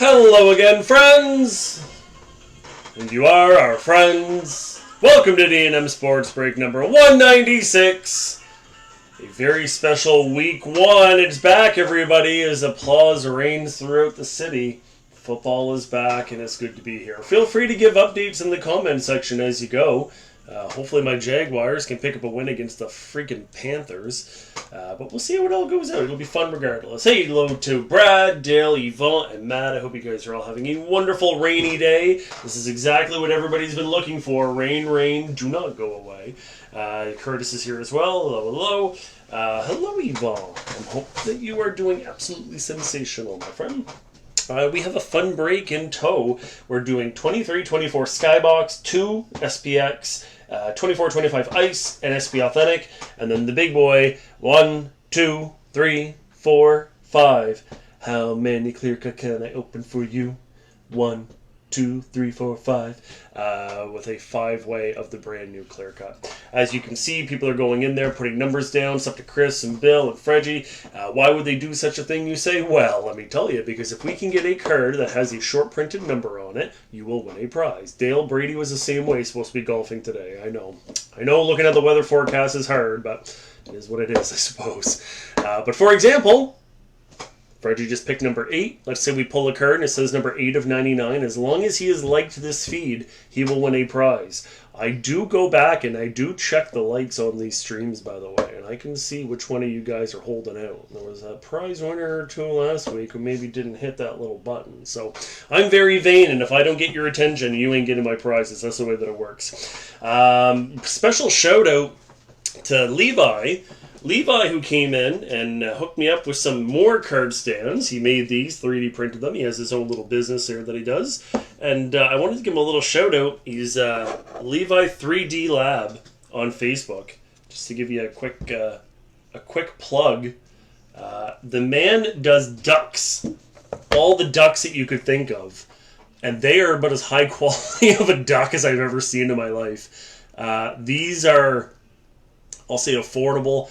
Hello again, friends! And you are our friends. Welcome to D&M Sports Break number 196. A very special week one. It's back, everybody, as applause reigns throughout the city. Football is back, and it's good to be here. Feel free to give updates in the comment section as you go. Hopefully my Jaguars can pick up a win against the freaking Panthers. But we'll see how it all goes out. It'll be fun regardless. Hey, hello to Brad, Dale, Yvonne, and Matt. I hope you guys are all having a wonderful rainy day. This is exactly what everybody's been looking for. Rain, rain, do not go away. Curtis is here as well. Hello, hello. Hello, Yvonne. I hope that you are doing absolutely sensational, my friend. We have a fun break in tow. We're doing 23-24 Skybox, 2 SPX, 24-25 Ice, and SP Authentic, and then the big boy, 1, 2, 3, 4, 5. How many ClearCut can I open for you? 1, 2, 3, 4, 5, with a 5-way of the brand new ClearCut. As you can see, people are going in there, putting numbers down. It's up to Chris and Bill and Freggie. Why would they do such a thing, you say? Well, let me tell you, because if we can get a card that has a short printed number on it, you will win a prize. Dale Brady was the same way, supposed to be golfing today. I know, looking at the weather forecast is hard, but it is what it is, I suppose. But for example, Freddy just picked number 8. Let's say we pull a card and it says number 8 of 99. As long as he has liked this feed, he will win a prize. I do go back and I do check the likes on these streams, by the way, and I can see which one of you guys are holding out. There was a prize winner or two last week who maybe didn't hit that little button. So I'm very vain, and if I don't get your attention, you ain't getting my prizes. That's the way that it works. Special shout out to Levi, who came in and hooked me up with some more card stands. He made these, 3D printed them. He has his own little business there that he does. And I wanted to give him a little shout out. He's Levi 3D Lab on Facebook. Just to give you a quick plug. The man does ducks. All the ducks that you could think of. And they are about as high quality of a duck as I've ever seen in my life. These are, I'll say, affordable.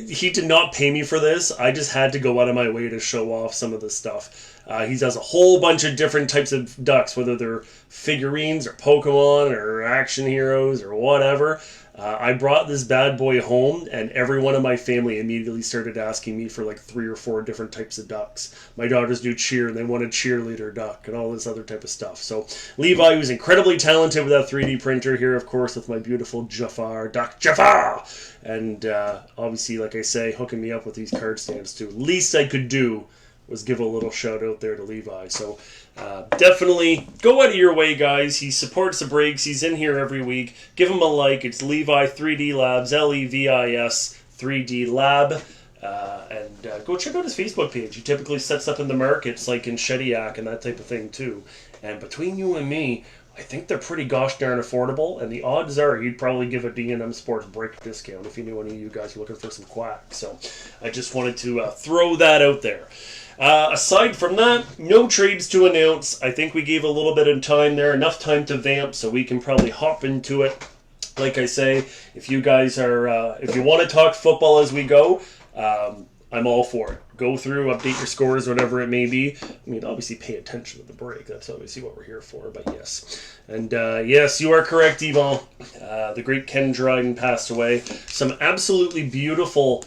He did not pay me for this. I just had to go out of my way to show off some of this stuff. He does a whole bunch of different types of ducks, whether they're figurines or Pokemon or action heroes or whatever. I brought this bad boy home, and everyone in my family immediately started asking me for like 3 or 4 different types of ducks. My daughters do cheer, and they want a cheerleader duck and all this other type of stuff. So Levi was incredibly talented with that 3D printer here, of course, with my beautiful Duck Jafar. And obviously, like I say, hooking me up with these card stands too. Least I could do was give a little shout out there to Levi. So definitely go out of your way, guys. He supports the breaks. He's in here every week. Give him a like. It's Levi 3D Labs, Levis 3D Lab. And go check out his Facebook page. He typically sets up in the markets like in Shediac and that type of thing too. And between you and me, I think they're pretty gosh darn affordable, and the odds are he'd probably give a D&M Sports Break discount if he knew any of you guys were looking for some quack. So I just wanted to throw that out there. Aside from that, no trades to announce. I think we gave a little bit of time there, enough time to vamp, so we can probably hop into it. Like I say, if you guys are, if you want to talk football as we go, I'm all for it. Go through, update your scores, whatever it may be. I mean, obviously pay attention to the break. That's obviously what we're here for, but yes. And yes, you are correct, Yvonne. The great Ken Dryden passed away. Some absolutely beautiful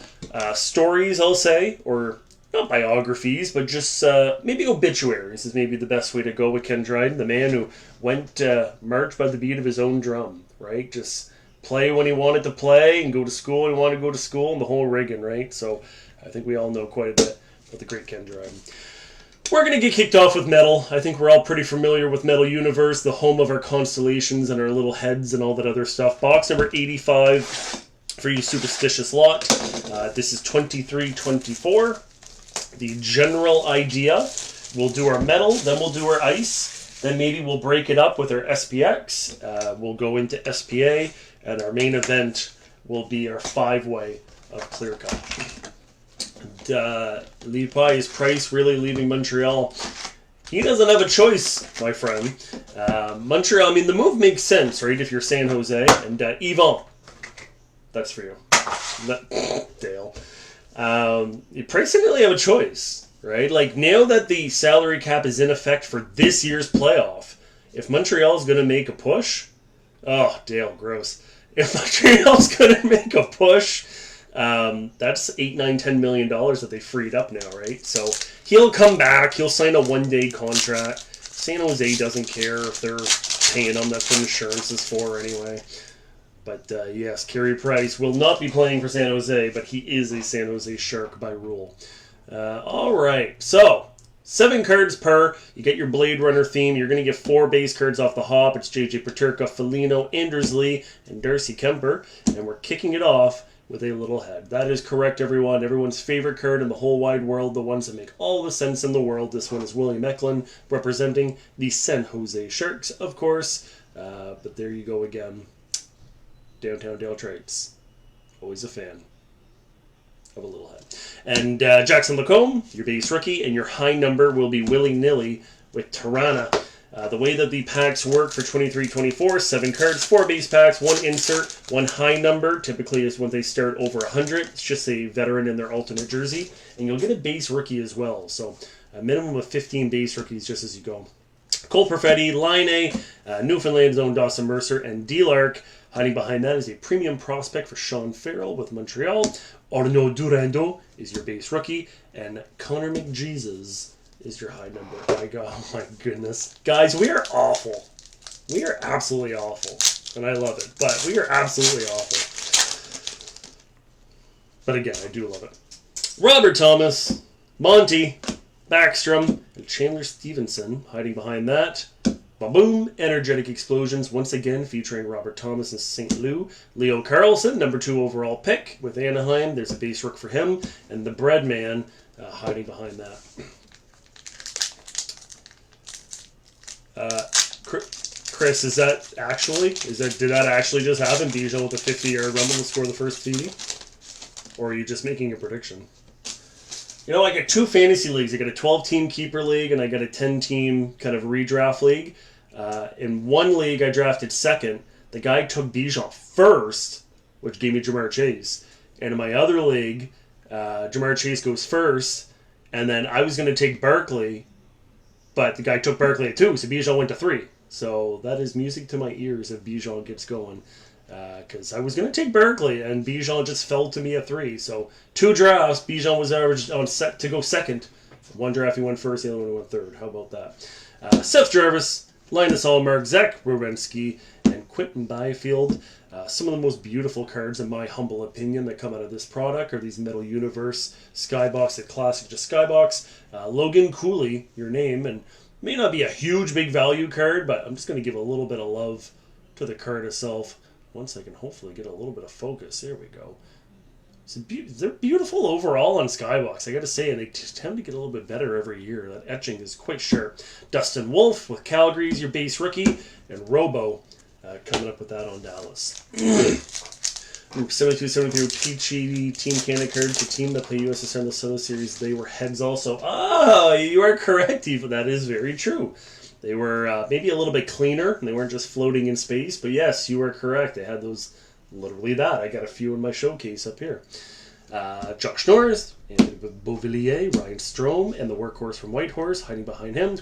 stories, I'll say, or not biographies, but just maybe obituaries is maybe the best way to go with Ken Dryden, the man who went march by the beat of his own drum, right? Just play when he wanted to play and go to school when he wanted to go to school and the whole rigging, right? So I think we all know quite a bit about the great Ken Dryden. We're going to get kicked off with metal. I think we're all pretty familiar with Metal Universe, the home of our constellations and our little heads and all that other stuff. Box number 85 for you superstitious lot. This is 23-24. The general idea, we'll do our metal, then we'll do our ice, then maybe we'll break it up with our SPX. We'll go into SPA, and our main event will be our 5-way of ClearCut. Levi is Price really leaving Montreal? He doesn't have a choice, my friend. Montreal, I mean, the move makes sense, right, if you're San Jose. And Yvonne, that's for you. Dale. Price didn't really have a choice. right? Like, now that the salary cap is in effect for this year's playoff, if Montreal's going to make a push, oh, Dale, gross. If Montreal's going to make a push, that's $8, $9, $10 million that they freed up now, right? So he'll come back. He'll sign a one-day contract. San Jose doesn't care if they're paying him. That's what insurance is for anyway. But yes, Carey Price will not be playing for San Jose, but he is a San Jose Shark by rule. All right, so 7 cards per. You get your Blade Runner theme. You're going to get 4 base cards off the hop. It's JJ Peterka, Foligno, Anders Lee, and Darcy Kemper. And we're kicking it off with a little head. That is correct, everyone. Everyone's favorite card in the whole wide world, the ones that make all the sense in the world. This one is William Eklund, representing the San Jose Sharks, of course. But there you go again. Downtown Dale Traits. Always a fan of a little head. And Jackson Lacombe, your base rookie, and your high number will be willy-nilly with Tirana. The way that the packs work for 23-24, 7 cards, 4 base packs, 1 insert, 1 high number, typically is when they start over 100. It's just a veteran in their alternate jersey. And you'll get a base rookie as well. So a minimum of 15 base rookies just as you go. Cole Perfetti, Line A, Newfoundland's own Dawson Mercer, and D-Lark. Hiding behind that is a premium prospect for Sean Farrell with Montreal. Arnaud Durando is your base rookie. And Connor McJesus is your high number. Oh my goodness. Guys, we are awful. We are absolutely awful. And I love it. But we are absolutely awful. But again, I do love it. Robert Thomas, Monty, Backstrom, and Chandler Stevenson hiding behind that. Ba-boom! Energetic Explosions, once again featuring Robert Thomas and St. Louis. Leo Carlson, number 2 overall pick with Anaheim. There's a base rook for him. And the Bread Man hiding behind that. Chris, did that actually just happen? Bijan with a 50-yard rumble to score the first TD? Or are you just making a prediction? You know, I got 2 fantasy leagues. I got a 12-team keeper league, and I got a 10-team kind of redraft league. In one league, I drafted second. The guy took Bijan first, which gave me Jamar Chase. And in my other league, Jamar Chase goes first, and then I was going to take Barkley, but the guy took Barkley at 2, so Bijan went to 3. So that is music to my ears if Bijan gets going. Because I was going to take Barkley, and Bijan just fell to me at 3. So 2 drafts, Bijan was averaged on set to go second. 1 draft he went first, the other one went third. How about that? Seth Jarvis, Linus Allmark, Zach Werenski, and Quentin Byfield. Some of the most beautiful cards, in my humble opinion, that come out of this product are these Metal Universe Skybox at Classic to Skybox. Logan Cooley, your name, and may not be a huge big value card, but I'm just going to give a little bit of love to the card itself. Once I can hopefully get a little bit of focus. There we go. They're beautiful overall on Skybox, I got to say, and they just tend to get a little bit better every year. That etching is quite sharp. Dustin Wolf with Calgary's your base rookie, and Robo coming up with that on Dallas. 72-73 Peachy Team Canada cards, the team that play USSR in the Southern Series, they were heads also. Ah, you are correct, Eva. That is very true. They were maybe a little bit cleaner, and they weren't just floating in space. But yes, you are correct. They had those, literally that. I got a few in my showcase up here. Josh Norris, and with Beauvillier, Ryan Strome, and the workhorse from Whitehorse hiding behind him.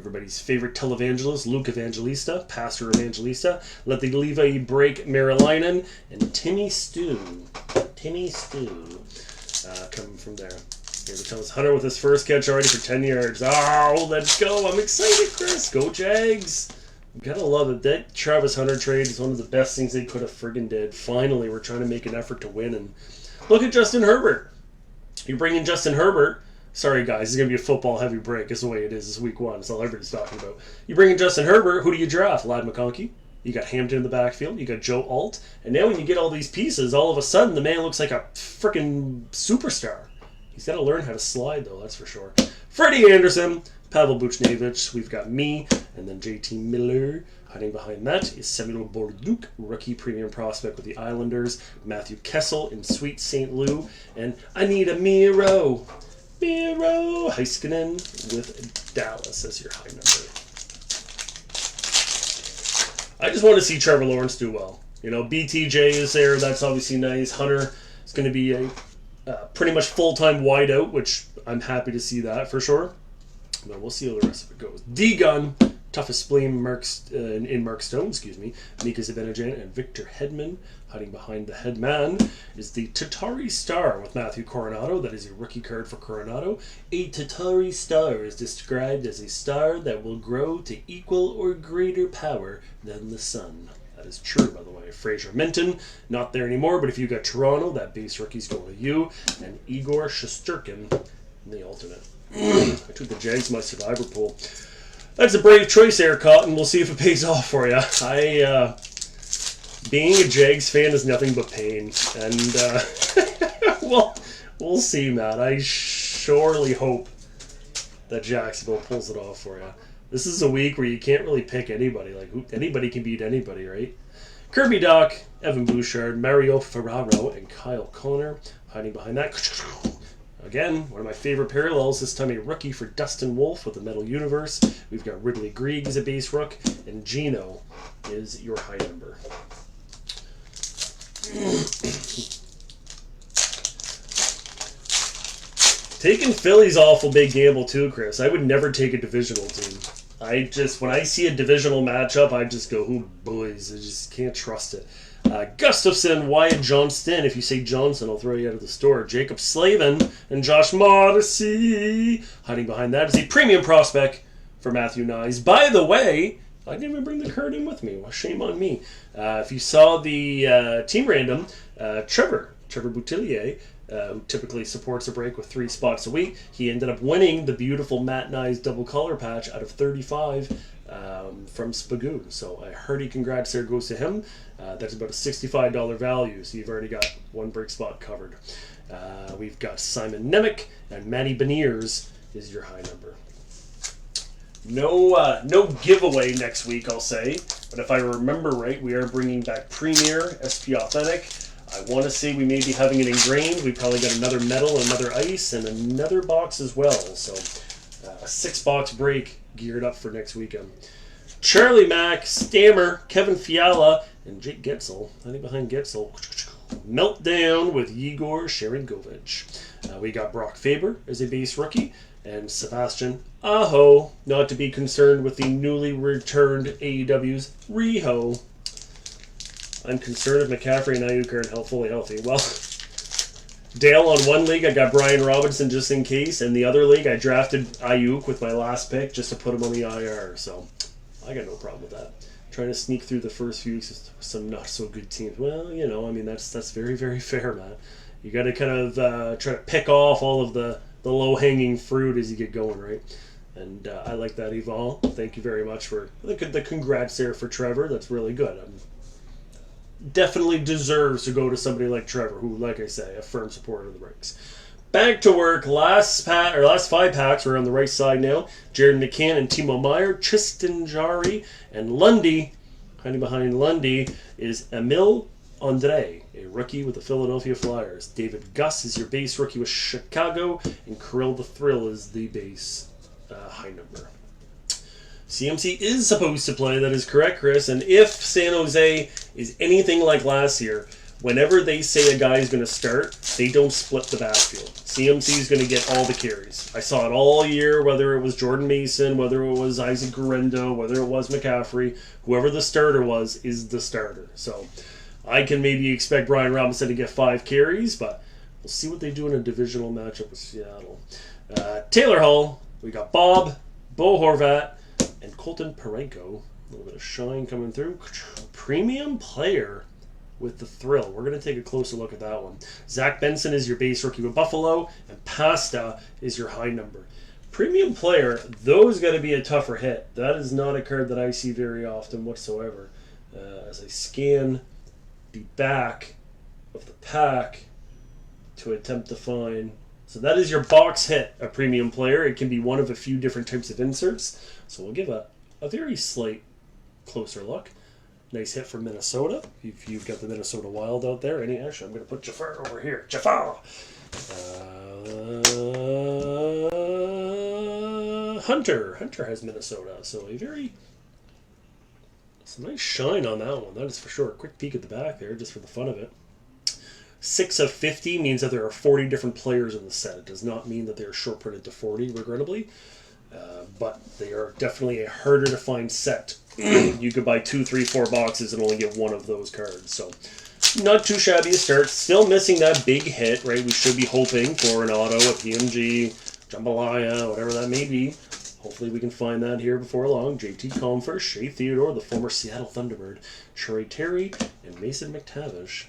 Everybody's favorite televangelist, Luke Evangelista, Pastor Evangelista. Let the Levi break Marilinen, and Timmy Stew. Coming from there. Here we Thomas Hunter with his first catch already for 10 yards. Oh, let's go. I'm excited, Chris. Go Jags. Gotta love it. That Travis Hunter trade is one of the best things they could have friggin' did. Finally, we're trying to make an effort to win. And look at Justin Herbert. You bring in Justin Herbert. Sorry, guys. It's going to be a football-heavy break. It's the way it is. It's week 1. It's all everybody's talking about. You bring in Justin Herbert. Who do you draft? Ladd McConkey. You got Hampton in the backfield. You got Joe Alt. And now when you get all these pieces, all of a sudden the man looks like a freaking superstar. He's got to learn how to slide, though, that's for sure. Freddie Anderson, Pavel Buchnevich, we've got me, and then JT Miller. Hiding behind that is Samuel Bolduc, rookie premium prospect with the Islanders. Matthew Kessel in Sweet St. Louis. And I need a Miro Heiskanen with Dallas as your high number. I just want to see Trevor Lawrence do well. You know, BTJ is there. That's obviously nice. Hunter is going to be a pretty much full-time wideout, which I'm happy to see that for sure. But we'll see how the rest of it goes. D-Gun, toughest spleen in Mark Stone, excuse me. Mika Zibanejad and Victor Hedman. Hiding behind the Headman is the Tatari Star with Matthew Coronado. That is a rookie card for Coronado. A Tatari Star is described as a star that will grow to equal or greater power than the sun. That is true, by the way. Fraser Minton, not there anymore, but if you got Toronto, that base rookie's going to you. And Igor Shesterkin in the alternate. I took the Jags in my survivor pool. That's a brave choice there, Cotton. We'll see if it pays off for you. Being a Jags fan is nothing but pain. And, we'll see, Matt. I surely hope that Jacksonville pulls it off for you. This is a week where you can't really pick anybody. Like, anybody can beat anybody, right? Kirby Doc, Evan Bouchard, Mario Ferraro, and Kyle Connor hiding behind that. Again, one of my favorite parallels, this time a rookie for Dustin Wolf with the Metal Universe. We've got Ridley Greig as a base rook, and Gino is your high number. Taking Philly's awful big gamble too, Chris. I would never take a divisional team. When I see a divisional matchup, I just go, oh boys, I just can't trust it. Gustafson, Wyatt Johnston. If you say Johnson, I'll throw you out of the store. Jacob Slavin and Josh Modesty. Hiding behind that is a premium prospect for Matthew Nyes. By the way, I didn't even bring the card in with me. Well, shame on me. If you saw the team random, Trevor Boutillier, who typically supports a break with 3 spots a week, he ended up winning the beautiful Matt Nyes double collar patch out of 35 from Spagoon. So a hearty congrats there goes to him. That's about a $65 value, so you've already got 1 break spot covered. We've got Simon Nemec, and Matty Beniers is your high number. No giveaway next week, I'll say. But if I remember right, we are bringing back Premier SP Authentic. I want to say we may be having it ingrained. We probably got another metal, another ice, and another box as well. So a 6-box break geared up for next weekend. Charlie Mack, Stammer, Kevin Fiala, and Jake Getzel. Hiding behind Getzel. Meltdown with Igor Sharangovich. We got Brock Faber as a base rookie. And Sebastian Aho, not to be concerned with the newly returned AEW's Riho. I'm concerned if McCaffrey and Ayuk aren't fully healthy. Well, Dale, on one league, I got Brian Robinson just in case. And the other league, I drafted Ayuk with my last pick just to put him on the IR. So I got no problem with that. Trying to sneak through the first few weeks with some not-so-good teams. Well, that's very, very fair, man. You got to kind of try to pick off all of the low-hanging fruit as you get going, right? And I like that, Yvonne. Thank you very much for the congrats there for Trevor. That's really good. Definitely deserves to go to somebody like Trevor, who, like I say, a firm supporter of the breaks. Back to work. Last 5 packs. We're on the right side now. Jared McCann and Timo Meyer, Tristan Jarry, and Lundy. Hiding behind Lundy is Emil Andre, a rookie with the Philadelphia Flyers. David Guss is your base rookie with Chicago, and Kirill the Thrill is the base high number. CMC is supposed to play, that is correct, Chris, and if San Jose is anything like last year, whenever they say a guy is going to start, they don't split the backfield. CMC is going to get all the carries. I saw it all year, whether it was Jordan Mason, whether it was Isaac Guerrero, whether it was McCaffrey, whoever the starter was is the starter. So I can maybe expect Brian Robinson to get 5 carries, but we'll see what they do in a divisional matchup with Seattle. Taylor Hall, we got Bob, Bo Horvat, and Colton Parenko. A little bit of shine coming through. Premium player with the Thrill. We're going to take a closer look at that one. Zach Benson is your base rookie with Buffalo, and Pasta is your high number. Premium player, those got to be a tougher hit. That is not a card that I see very often whatsoever. As I scan the back of the pack to attempt to find. So that is your box hit, a premium player. It can be one of a few different types of inserts. So we'll give a very slight closer look. Nice hit from Minnesota. If you've got the Minnesota Wild out there. Actually, I'm going to put Jafar over here. Jafar! Hunter. Hunter has Minnesota. So some nice shine on that one. That is for sure. A quick peek at the back there, just for the fun of it. 6 of 50 means that there are 40 different players in the set. It does not mean that they are short printed to 40, regrettably. But they are definitely a harder to find set. You could buy 2, 3, 4 boxes and only get one of those cards. So, not too shabby a start. Still missing that big hit, right? We should be hoping for an auto, a PMG, jambalaya, whatever that may be. Hopefully we can find that here before long. JT Comfort, Shea Theodore, the former Seattle Thunderbird, Troy Terry, and Mason McTavish.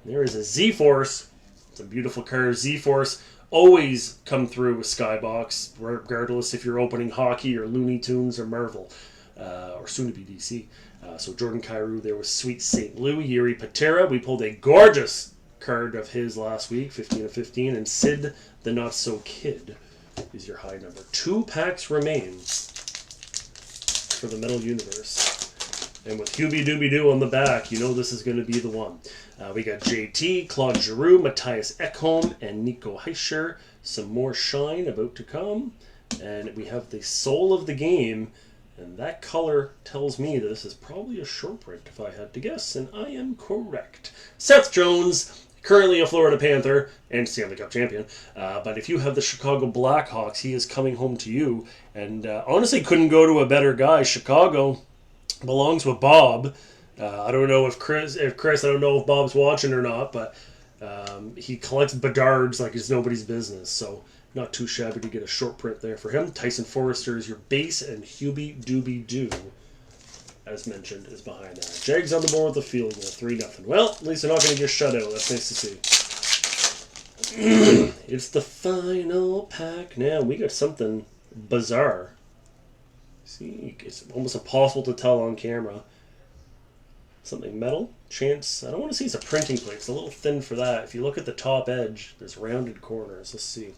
And there is a Z-Force. It's a beautiful card. Z-Force always come through with Skybox, regardless if you're opening hockey or Looney Tunes or Marvel, or soon to be DC. So Jordan Kyrou there was Sweet St. Louis. Yuri Patera, we pulled a gorgeous card of his last week, 15 of 15, and Sid the Not So Kid is your high number. 2 packs remain for the Metal Universe. And with Hubie Doobie Doo on the back, you know this is going to be the one. We got JT, Claude Giroux, Matthias Ekholm, and Nico Heischer. Some more shine about to come. And we have the soul of the game. And that color tells me that this is probably a short print, if I had to guess. And I am correct. Seth Jones, currently a Florida Panther and Stanley Cup champion. But if you have the Chicago Blackhawks, he is coming home to you. And honestly, couldn't go to a better guy. Chicago belongs with Bob. I don't know if Chris, I don't know if Bob's watching or not, but he collects Bedards like it's nobody's business. So not too shabby to get a short print there for him. Tyson Forrester is your base, and Hubie Doobie Doo, as mentioned, is behind that. Jags on the board with the field goal, 3-0. Well, at least they're not going to get shut out. That's nice to see. It's the final pack now. We got something bizarre. See, it's almost impossible to tell on camera. Something metal? Chance? I don't want to see it's a printing plate. It's a little thin for that. If you look at the top edge, there's rounded corners. Let's see.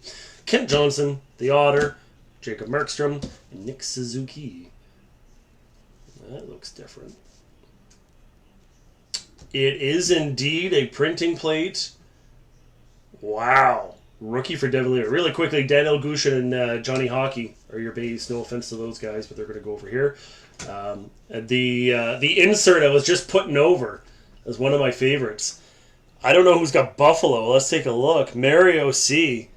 Kent Johnson, the Otter, Jacob Markstrom, and Nick Suzuki. That looks different. It is indeed a printing plate. Wow. Rookie for Devil Lear. Really quickly, Daniel Gushin and Johnny Hockey are your base. No offense to those guys, but they're going to go over here. The insert I was just putting over is one of my favorites. I don't know who's got Buffalo. Let's take a look. Mario C.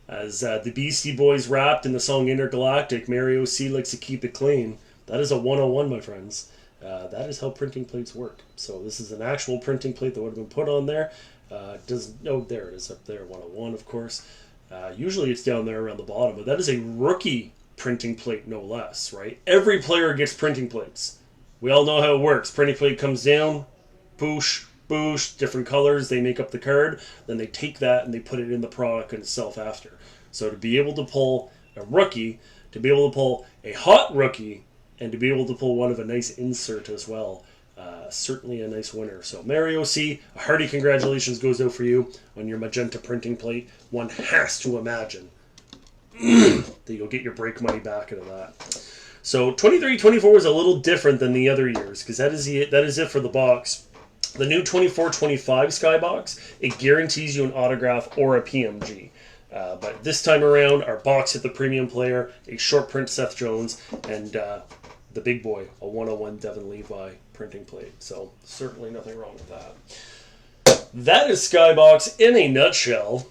As the Beastie Boys rapped in the song Intergalactic, Mario C likes to keep it clean. That is a 101, my friends. That is how printing plates work. So this is an actual printing plate that would have been put on there. There it is up there, 101, of course. Usually it's down there around the bottom, but that is a rookie printing plate, no less, right? Every player gets printing plates. We all know how it works. Printing plate comes down, boosh, boosh, different colors, they make up the card, then they take that and they put it in the product itself after. So to be able to pull a rookie, to be able to pull a hot rookie, and to be able to pull one of a nice insert as well, certainly a nice winner. So Mario C, a hearty congratulations goes out for you on your magenta printing plate. One has to imagine that you'll get your break money back out of that. So 23-24 was a little different than the other years, because that is it for the box. The new 24-25 Skybox, it guarantees you an autograph or a PMG. But this time around, our box hit the premium player, a short print Seth Jones, and the big boy, a 101 Devin Levi printing plate. So certainly nothing wrong with that. That is Skybox in a nutshell.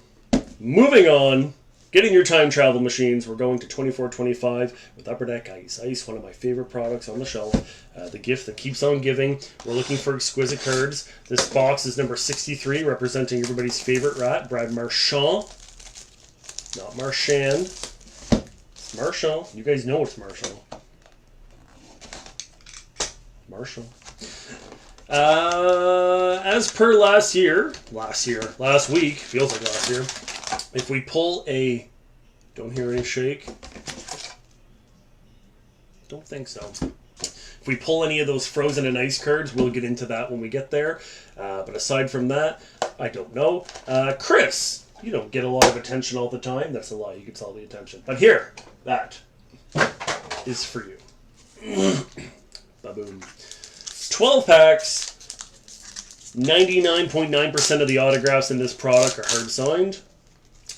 Moving on, getting your time travel machines. We're going to 24-25 with Upper Deck Ice. Ice, one of my favorite products on the shelf. The gift that keeps on giving. We're looking for exquisite cards. This box is number 63, representing everybody's favorite rat, Brad Marchand. Not Marchand. It's Marchand. You guys know it's Marchand. Marshall. As per last week, feels like last year, if we pull a, don't hear any shake, don't think so. If we pull any of those frozen and ice cards, we'll get into that when we get there. But aside from that, I don't know. Chris, you don't get a lot of attention all the time. That's a lie. You get all the attention. But here, that is for you. Ba-boom. 12 packs. 99.9% of the autographs in this product are hard signed.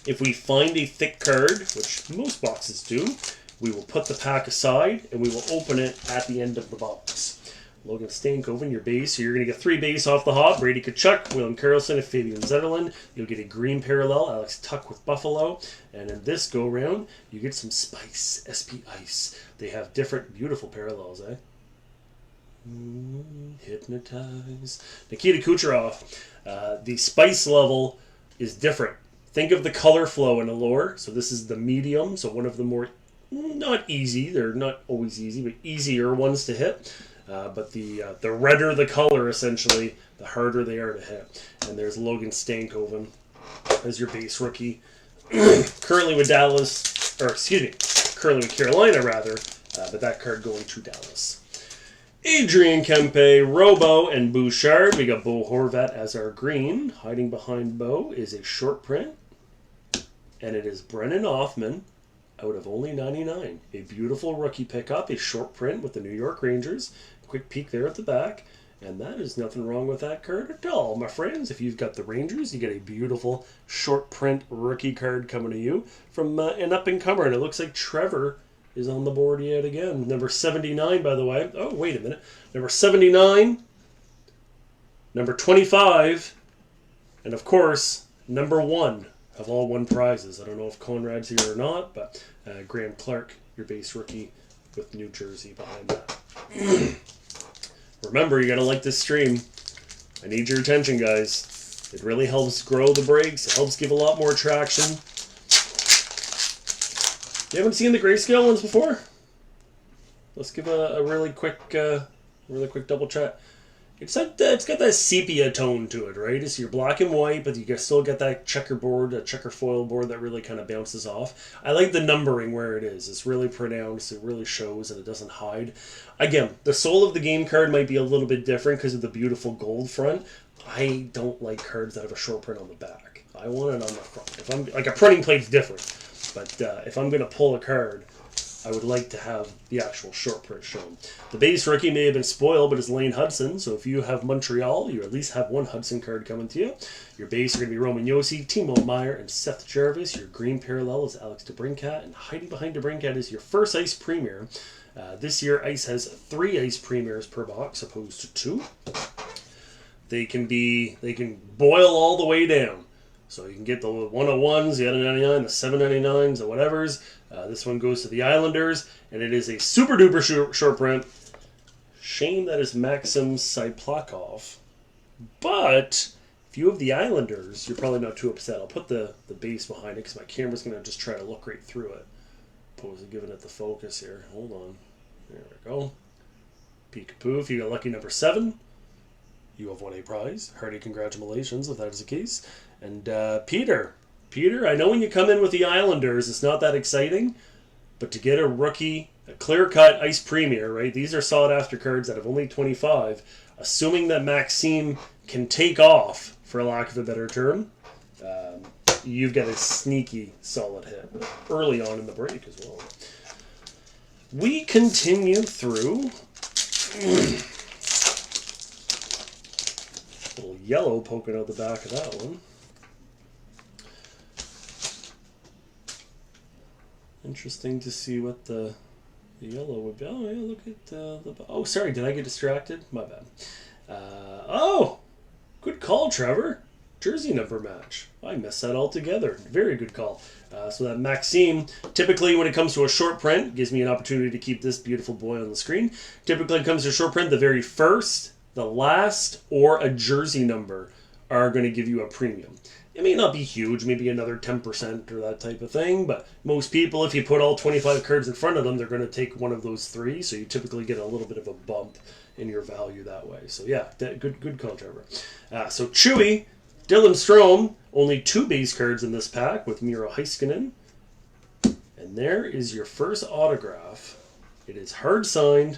If we find a thick card, which most boxes do, we will put the pack aside and we will open it at the end of the box. Logan Stankoven, your base. So you're going to get 3 base off the hop. Brady Tkachuk, William Karlsson, and Fabian Zetterlund. You'll get a green parallel, Alex Tuck with Buffalo. And in this go-round, you get some Spice, SP Ice. They have different beautiful parallels, eh? Hypnotize. Nikita Kucherov. The Spice level is different. Think of the color flow in Allure. So this is the medium. So one of the more, not easy. They're not always easy, but easier ones to hit. But the redder the color, essentially, the harder they are to hit. And there's Logan Stankoven as your base rookie. Currently with Dallas, or excuse me, currently with Carolina, rather. But that card going to Dallas. Adrian Kempe, Robo, and Bouchard. We got Bo Horvat as our green. Hiding behind Bo is a short print. And it is Brennan Hoffman out of only 99. A beautiful rookie pickup, a short print with the New York Rangers. Quick peek there at the back. And that is nothing wrong with that card at all, my friends. If you've got the Rangers, you get a beautiful short print rookie card coming to you from an up-and-comer. And it looks like Trevor is on the board yet again. Number 79, by the way. Oh, wait a minute. Number 79, number 25, and of course, number 1 have all won prizes. I don't know if Conrad's here or not, but Graham Clark, your base rookie with New Jersey behind that. Remember, you got to like this stream. I need your attention, guys. It really helps grow the breaks. It helps give a lot more traction. You haven't seen the grayscale ones before? Let's give a really quick double check. It's got that sepia tone to it, right? It's your black and white, but you can still get that checkerboard, a checker foil board that really kind of bounces off. I like the numbering where it is. It's really pronounced. It really shows and it doesn't hide. Again, the soul of the game card might be a little bit different because of the beautiful gold front. I don't like cards that have a short print on the back. I want it on the front. If I'm like a printing plate's different, but if I'm going to pull a card, I would like to have the actual short print shown. The base rookie may have been spoiled, but it's Lane Hudson. So if you have Montreal, you at least have one Hudson card coming to you. Your base are going to be Roman Josi, Timo Meier, and Seth Jarvis. Your green parallel is Alex DeBrincat. And hiding behind DeBrincat is your first Ice Premier. This year, Ice has 3 Ice Premiers per box, opposed to 2. They can boil all the way down. So you can get the 101s, the 99, the 799s, the whatevers. This one goes to the Islanders, and it is a super duper short print. Shame that is Maxim Siplakov. But if you have the Islanders, you're probably not too upset. I'll put the base behind it because my camera's going to just try to look right through it. Opposed to giving it the focus here. Hold on. There we go. Peekapoo, if you got lucky number 7, you have won a prize. Hearty congratulations if that is the case. And Peter, I know when you come in with the Islanders, it's not that exciting, but to get a rookie, a clear-cut Ice Premier, right? These are sought-after cards that have only 25. Assuming that Maxime can take off, for lack of a better term, you've got a sneaky, solid hit early on in the break as well. We continue through. Little yellow poking out the back of that one. Interesting to see what the yellow would be. Oh, yeah, look at the... Oh, sorry, did I get distracted? My bad. Oh! Good call, Trevor. Jersey number match. I missed that altogether. Very good call. So that Maxime, typically when it comes to a short print, gives me an opportunity to keep this beautiful boy on the screen. Typically when it comes to a short print, the very first, the last, or a jersey number are going to give you a premium. It may not be huge, maybe another 10% or that type of thing, but most people, if you put all 25 cards in front of them, they're going to take one of those 3, so you typically get a little bit of a bump in your value that way. So yeah, good call, Trevor. So Chewy, Dylan Strome, only 2 base cards in this pack with Miro Heiskanen. And there is your first autograph. It is hard signed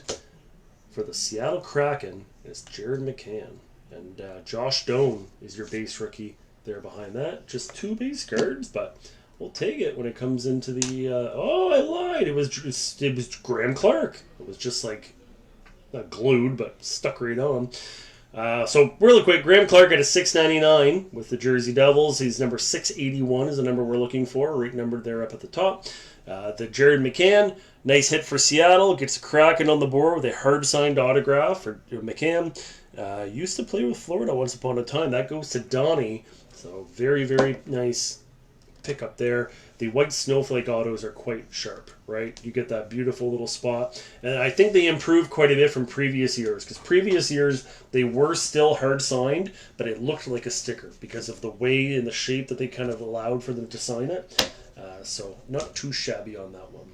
for the Seattle Kraken. It's Jared McCann. And Josh Doan is your base rookie there behind that. Just 2 base cards, but we'll take it when it comes into the... oh, I lied. It was Graham Clark. It was just like, not glued, but stuck right on. So really quick, Graham Clark at a $6.99 with the Jersey Devils. He's number 681 is the number we're looking for, right numbered there up at the top. The Jared McCann, nice hit for Seattle, gets cracking on the board with a hard-signed autograph for McCann. Used to play with Florida once upon a time. That goes to Donnie. So very, very nice pick up there. The white snowflake autos are quite sharp, right? You get that beautiful little spot. And I think they improved quite a bit from previous years, because previous years they were still hard signed, but it looked like a sticker because of the way and the shape that they kind of allowed for them to sign it. So not too shabby on that one.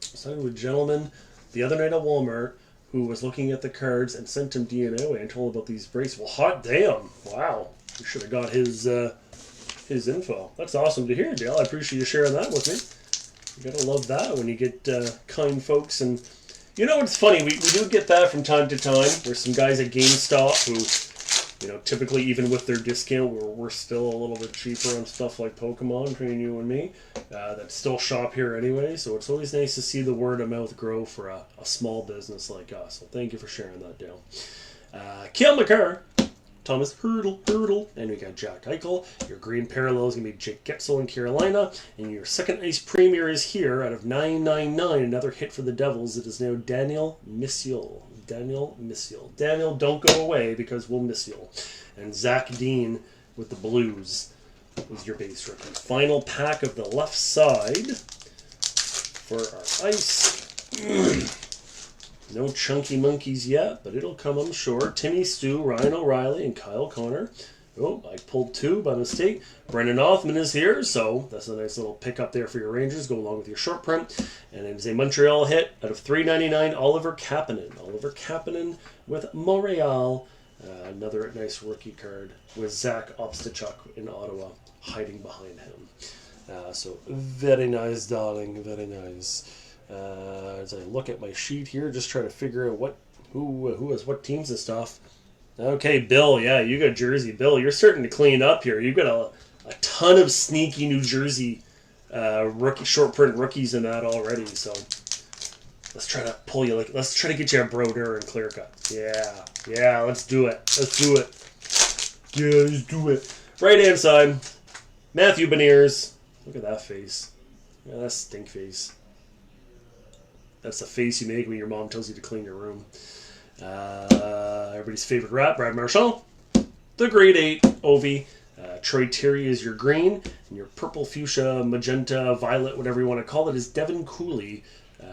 Signed with a gentleman the other night at Walmart who was looking at the cards and sent him DNA and told him about these braces. Well, hot damn. Wow. We should have got his info. That's awesome to hear, Dale. I appreciate you sharing that with me. You gotta love that when you get kind folks. And you know, it's funny, we do get that from time to time. There's some guys at GameStop who, you know, typically even with their discount, we're still a little bit cheaper on stuff like Pokemon, between you and me, that still shop here anyway. So it's always nice to see the word of mouth grow for a small business like us. So thank you for sharing that, Dale. Kale McCarr, Thomas Hurdle, and we got Jack Eichel. Your green parallel is going to be Jake Getzel in Carolina, and your second ice premier is here out of 999. Another hit for the Devils. It is now Daniel Missiol. Daniel, don't go away because we'll miss you. And Zach Dean with the Blues is your base rookie. Final pack of the left side for our ice. No chunky monkeys yet, but it'll come, I'm sure. Timmy Stu, Ryan O'Reilly, and Kyle Connor. Oh, I pulled two by mistake. Brendan Othman is here, so that's a nice little pickup there for your Rangers. Go along with your short print. And it is a Montreal hit out of $3.99, Oliver Kapanen with Montreal. Another nice rookie card with Zach Obstachuk in Ottawa hiding behind him. So very nice, darling, very nice. As I look at my sheet here, just trying to figure out who has what teams and stuff. Okay, Bill, yeah, you got Jersey. Bill, you're starting to clean up here. You've got a ton of sneaky New Jersey rookie short print rookies in that already. So let's try to pull you. Let's try to get you a Brodeur and ClearCut. Yeah, let's do it. Yeah, let's do it. Right hand side, Matthew Beniers. Look at that face. Yeah, that's stink face. That's the face you make when your mom tells you to clean your room. Everybody's favorite rat, Brad Marchand. The grade 8, Ovi. Troy Terry is your green. And your purple, fuchsia, magenta, violet, whatever you want to call it, is Devin Cooley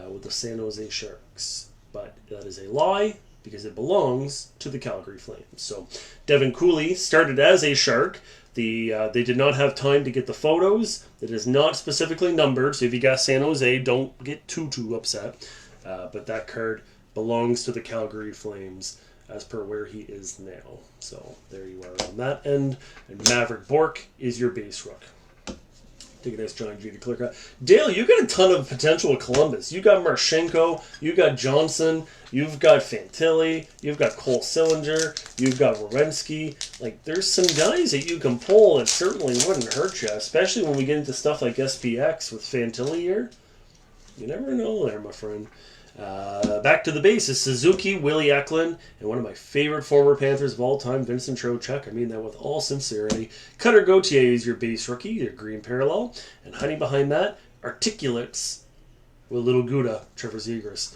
with the San Jose Sharks. But that is a lie because it belongs to the Calgary Flames. So Devin Cooley started as a Shark. They did not have time to get the photos. It is not specifically numbered, so if you got San Jose, don't get too upset. But that card belongs to the Calgary Flames as per where he is now. So there you are on that end. And Maverick Bork is your base rook. Take a nice John G to ClearCut. Dale, you got a ton of potential with Columbus. You got Marchenko, you got Johnson, you've got Fantilli, you've got Cole Sillinger, you've got Werenski. Like, there's some guys that you can pull that certainly wouldn't hurt you, especially when we get into stuff like SPX with Fantilli here. You never know there, my friend. Back to the bases, Suzuki, Willie Eklund, and one of my favorite former Panthers of all time, Vincent Trocheck. I mean that with all sincerity. Cutter Gauthier is your base rookie, your green parallel. And hiding behind that, Articulates with Little Gouda, Trevor Zegras.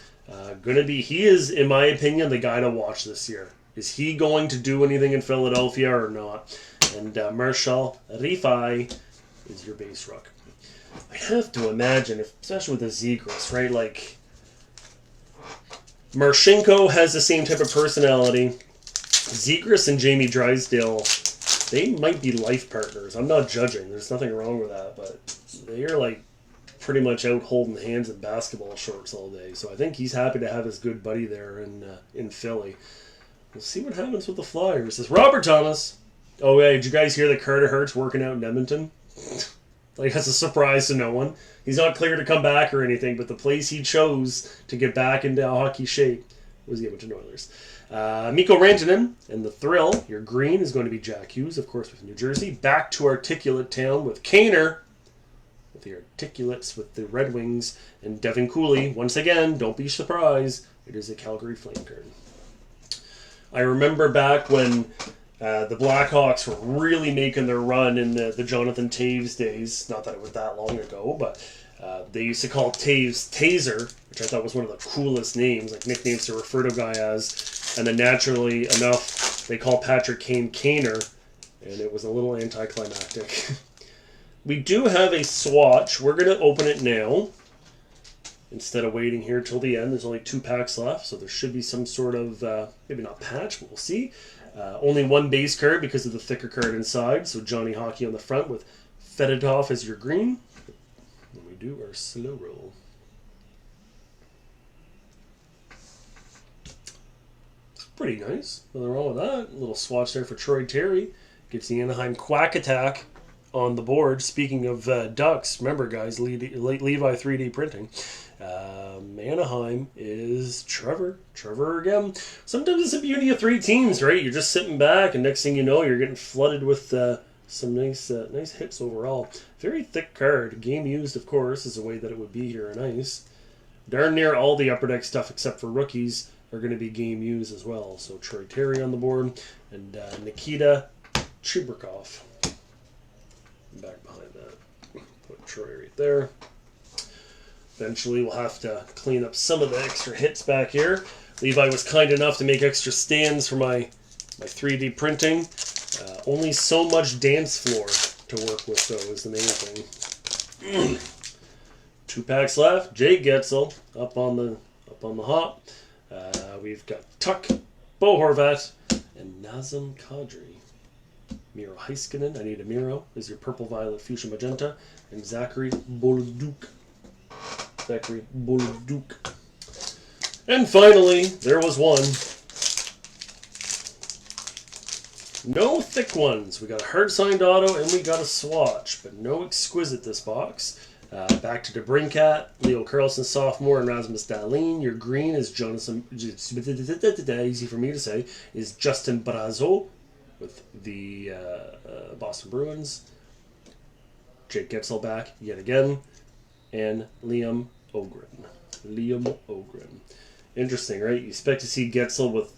He is, in my opinion, the guy to watch this year. Is he going to do anything in Philadelphia or not? And Marshall Rifai is your base rook. I have to imagine, especially with the Zegras, right? Like, Marchenko has the same type of personality. Zegras and Jamie Drysdale, they might be life partners. I'm not judging. There's nothing wrong with that, but they're like pretty much out holding hands in basketball shorts all day. So I think he's happy to have his good buddy there in Philly. We'll see what happens with the Flyers. It's Robert Thomas. Oh, yeah, did you guys hear that Carter Hart's working out in Edmonton? Like, that's a surprise to no one. He's not clear to come back or anything, but the place he chose to get back into hockey shape was the Edmonton Oilers. Mikko Rantanen and the Thrill. Your green is going to be Jack Hughes, of course, with New Jersey. Back to Articulate Town with Kaner, with the Articulates with the Red Wings, and Devin Cooley. Once again, don't be surprised. It is a Calgary Flame card. I remember back when the Blackhawks were really making their run in the Jonathan Toews days. Not that it was that long ago, but they used to call Toews Taser, which I thought was one of the coolest names, like nicknames to refer to a guy as. And then naturally enough, they call Patrick Kane Kaner, and it was a little anticlimactic. We do have a swatch. We're going to open it now instead of waiting here till the end. There's only 2 packs left, so there should be some sort of, maybe not patch, but we'll see. Only 1 base card because of the thicker card inside. So Johnny Hockey on the front with Fedotov as your green. And we do our slow roll. Pretty nice. Nothing wrong with that. A little swatch there for Troy Terry. Gets the Anaheim Quack Attack on the board. Speaking of Ducks, remember guys, Levi 3D printing. Anaheim is Trevor again. Sometimes it's the beauty of 3 teams, right? You're just sitting back, and next thing you know, you're getting flooded with some nice hits overall. Very thick card. Game used, of course, is the way that it would be here in ice. Darn near all the Upper Deck stuff except for rookies are going to be game used as well. So Troy Terry on the board, and Nikita Chibrikov back behind that. Put Troy right there. Eventually we'll have to clean up some of the extra hits back here. Levi was kind enough to make extra stands for my 3D printing. Only so much dance floor to work with, though, is the main thing. 2 packs left. Jay Getzel up on the hop. We've got Tuck, Bo Horvat, and Nazem Kadri. Miro Heiskanen, I need a Miro, is your purple, violet, fuchsia, magenta, and Zachary Bolduc. And finally, there was one. No thick ones. We got a hard signed auto and we got a swatch, but no exquisite this box. Back to DeBrincat, Leo Carlson, sophomore, and Rasmus Dahlin. Your green is easy for me to say, is Justin Brazeau with the Boston Bruins. Jake Getzel back yet again, and Liam Ogren. Interesting, right? You expect to see Getzel with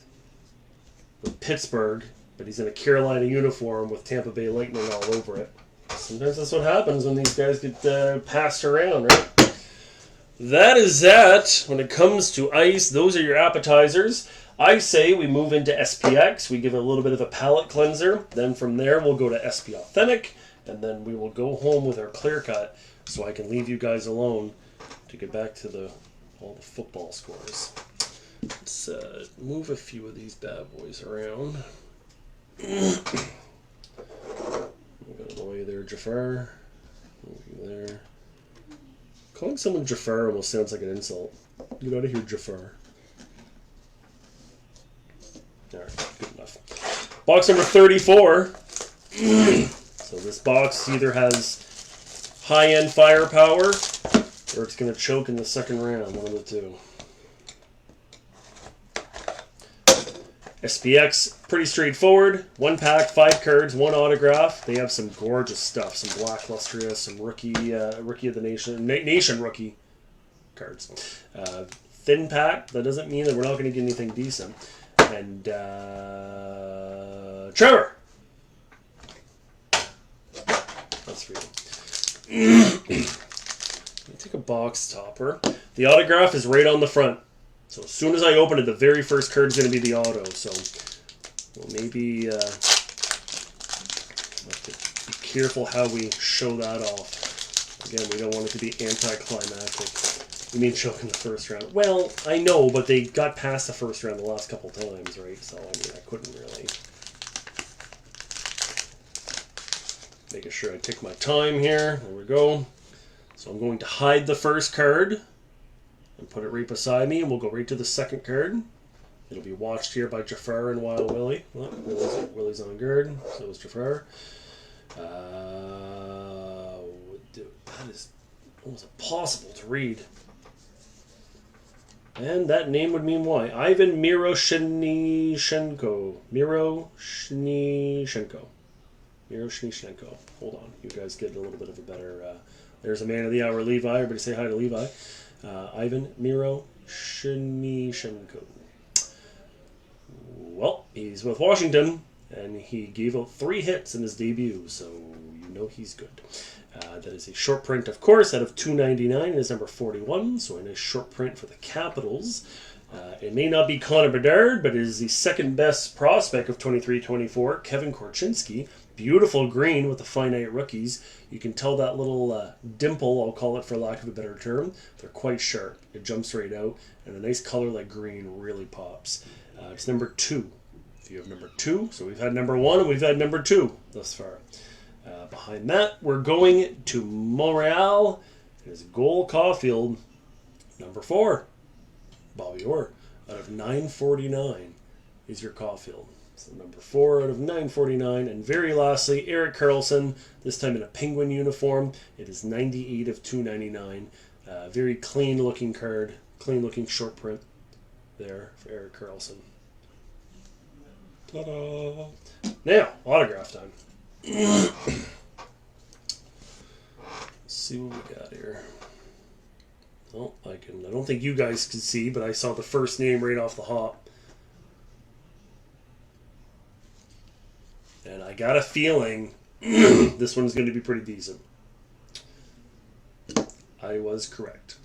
Pittsburgh, but he's in a Carolina uniform with Tampa Bay Lightning all over it. Sometimes that's what happens when these guys get passed around, right? That is that. When it comes to ice, those are your appetizers. I say we move into SPX. We give it a little bit of a palate cleanser. Then from there, we'll go to SP Authentic. And then we will go home with our ClearCut so I can leave you guys alone to get back to all the football scores. Let's move a few of these bad boys around. We'll go away there, Jafar. Over there. Calling someone Jafar almost sounds like an insult. Get out of here, Jafar. Alright, good enough. Box number 34. So this box either has high-end firepower or it's going to choke in the second round, one of the two. SPX, pretty straightforward. 1 pack, 5 cards, 1 autograph. They have some gorgeous stuff, some Black Lustria, some rookie of the nation rookie cards. Thin pack, that doesn't mean that we're not going to get anything decent. And Trevor! That's for you. Let me take a box topper. The autograph is right on the front. So as soon as I open it, the very first card is going to be the auto. So we'll maybe have to be careful how we show that off. Again, we don't want it to be anticlimactic. You mean choke in the first round? Well, I know, but they got past the first round the last couple times, right? So I mean, I couldn't really. Making sure I take my time here. There we go. So I'm going to hide the first card and put it right beside me, and we'll go right to the second card. It'll be watched here by Jafar and Wild Willie. Well, Willie's on guard, so is Jafar. That is almost impossible to read. And that name would mean why. Ivan Miroshnichenko. Miroshnichenko. Hold on. You guys get a little bit of a better... there's a man of the hour, Levi. Everybody say hi to Levi. Ivan Miroshnichenko. well, he's with Washington, and he gave out 3 hits in his debut, so you know he's good. That is a short print, of course, out of 299. It is number 41, so a nice short print for the Capitals. It may not be Connor Bedard, but it is the second best prospect of 23-24, Kevin Korchinski. Beautiful green with the finite rookies. You can tell that little dimple, I'll call it for lack of a better term. They're quite sharp. It jumps right out, and a nice color like green really pops. It's number 2. If you have number 2, so we've had number 1 and we've had number 2 thus far. Behind that, we're going to Montreal. It is Cole Caulfield, number 4. Bobby Orr, out of 949 is your Caulfield. So number 4 out of 949. And very lastly, Erik Karlsson, this time in a Penguin uniform. It is 98 of 299. Very clean looking card, clean looking short print there for Erik Karlsson. Ta-da! Now, autograph time. Let's see what we got here. Oh, I don't think you guys can see, but I saw the first name right off the hop. And I got a feeling this one's going to be pretty decent. I was correct.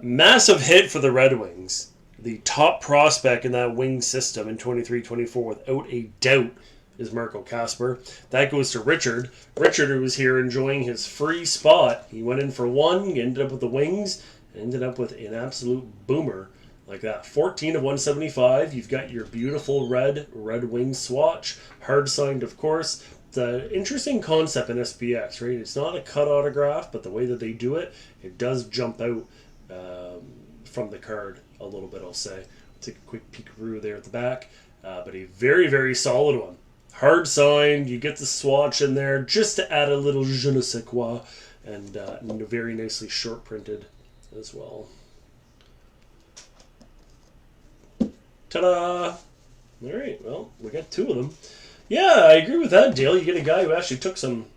Massive hit for the Red Wings. The top prospect in that wing system in 23-24, without a doubt, is Marco Kasper. That goes to Richard. Richard, who was here enjoying his free spot, he went in for 1, he ended up with the Wings, ended up with an absolute boomer like that. 14 of 175. You've got your beautiful Red Wing swatch, hard signed, of course. It's an interesting concept in SPX, right? It's not a cut autograph, but the way that they do it, it does jump out from the card a little bit, I'll say. Take a quick peek-a-roo there at the back, but a very, very solid one. Hard signed, you get the swatch in there just to add a little je ne sais quoi, and very nicely short printed as well. Ta-da! Alright, well, we got 2 of them. Yeah, I agree with that, Dale. You get a guy who actually took some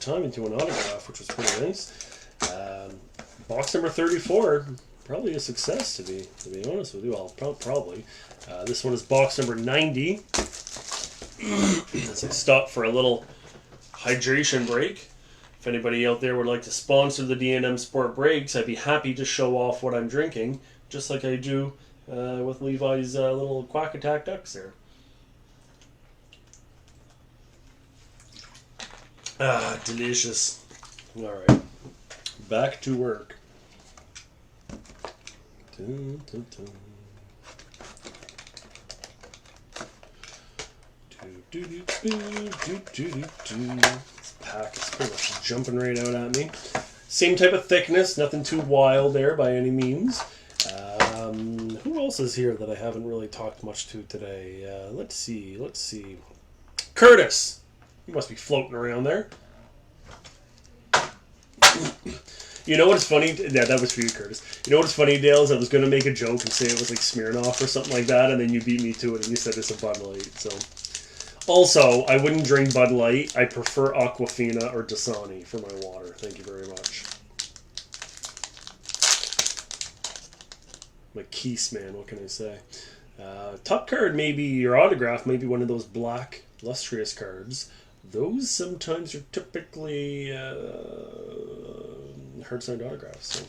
time into an autograph, which was pretty nice. Box number 34, probably a success to be honest with you. Well, probably. This one is box number 90. As I stop for a little hydration break. If anybody out there would like to sponsor the D&M Sport Breaks, I'd be happy to show off what I'm drinking, just like I do with Levi's little Quack Attack Ducks there. Ah, delicious. Alright, back to work. Dun, dun, dun. This pack is pretty much jumping right out at me. Same type of thickness, nothing too wild there by any means. Who else is here that I haven't really talked much to today? Let's see. Curtis! He must be floating around there. You know what's funny? Yeah, that was for you, Curtis. You know what's funny, Dale, is I was going to make a joke and say it was like Smirnoff or something like that, and then you beat me to it and you said it's a Bud Light, so... Also, I wouldn't drink Bud Light. I prefer Aquafina or Dasani for my water. Thank you very much. I'm a Keese man, what can I say? Top card, maybe your autograph, maybe one of those black lustrous cards. Those sometimes are typically hard-signed autographs.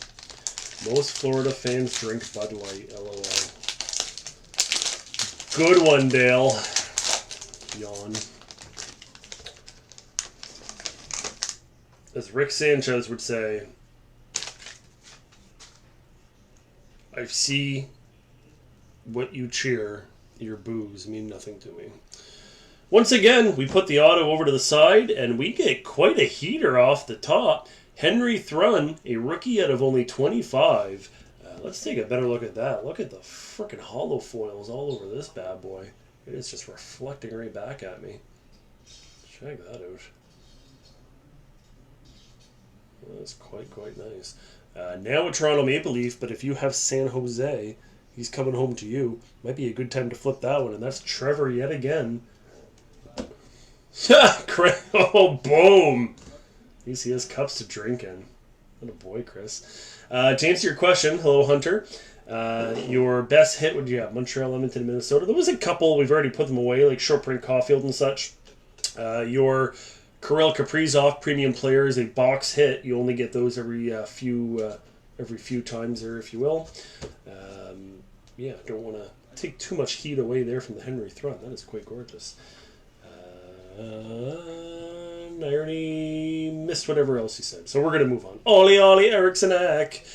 So most Florida fans drink Bud Light, LOL. Good one, Dale. Yawn. As Rick Sanchez would say, I see what you cheer, your boos mean nothing to me. Once again, we put the auto over to the side, and we get quite a heater off the top. Henry Thrun, a rookie out of only 25. Let's take a better look at that. Look at the frickin' hollow foils all over this bad boy. It is just reflecting right back at me. Check that out. That's quite nice. Now a Toronto Maple Leaf, but if you have San Jose, he's coming home to you. Might be a good time to flip that one, and that's Trevor yet again. Oh, boom! At least he has cups to drink in. What a boy, Chris. To answer your question, hello, Hunter. Your best hit would you have? Montreal, Edmonton, Minnesota. There was a couple. We've already put them away, like Short Print Caulfield and such. Your Kirill Kaprizov premium player is a box hit. You only get those every few times there, if you will. Don't want to take too much heat away there from the Henry Thrun. That is quite gorgeous. I already missed whatever else he said, so we're going to move on. Ollie Eriksson-Ek.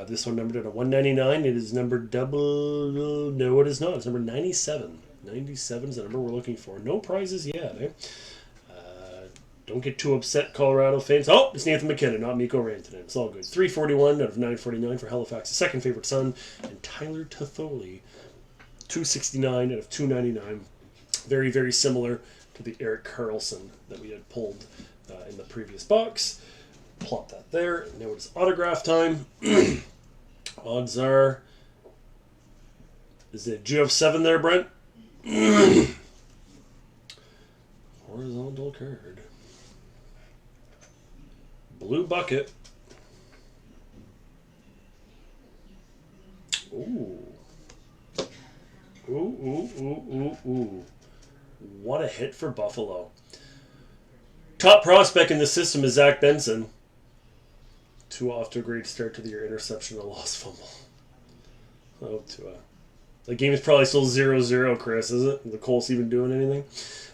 This one numbered at a 199. It is numbered double. No, it is not. It's number 97. 97 is the number we're looking for. No prizes yet, eh? Don't get too upset, Colorado fans. Oh, it's Nathan McKinnon, not Mikko Rantanen. It's all good. 341 out of 949 for Halifax's second favorite son. And Tyler Toffoli, 269 out of 299. Very, very similar to the Erik Karlsson that we had pulled in the previous box. Plop that there. Now it is autograph time. Odds are... Do you have 7 there, Brent? Horizontal card. Blue bucket. Ooh. Ooh. What a hit for Buffalo. Top prospect in the system is Zach Benson. 2 off to a great start to the year. Interception and a lost fumble. The game is probably still 0-0, Chris, is it? The Colts even doing anything?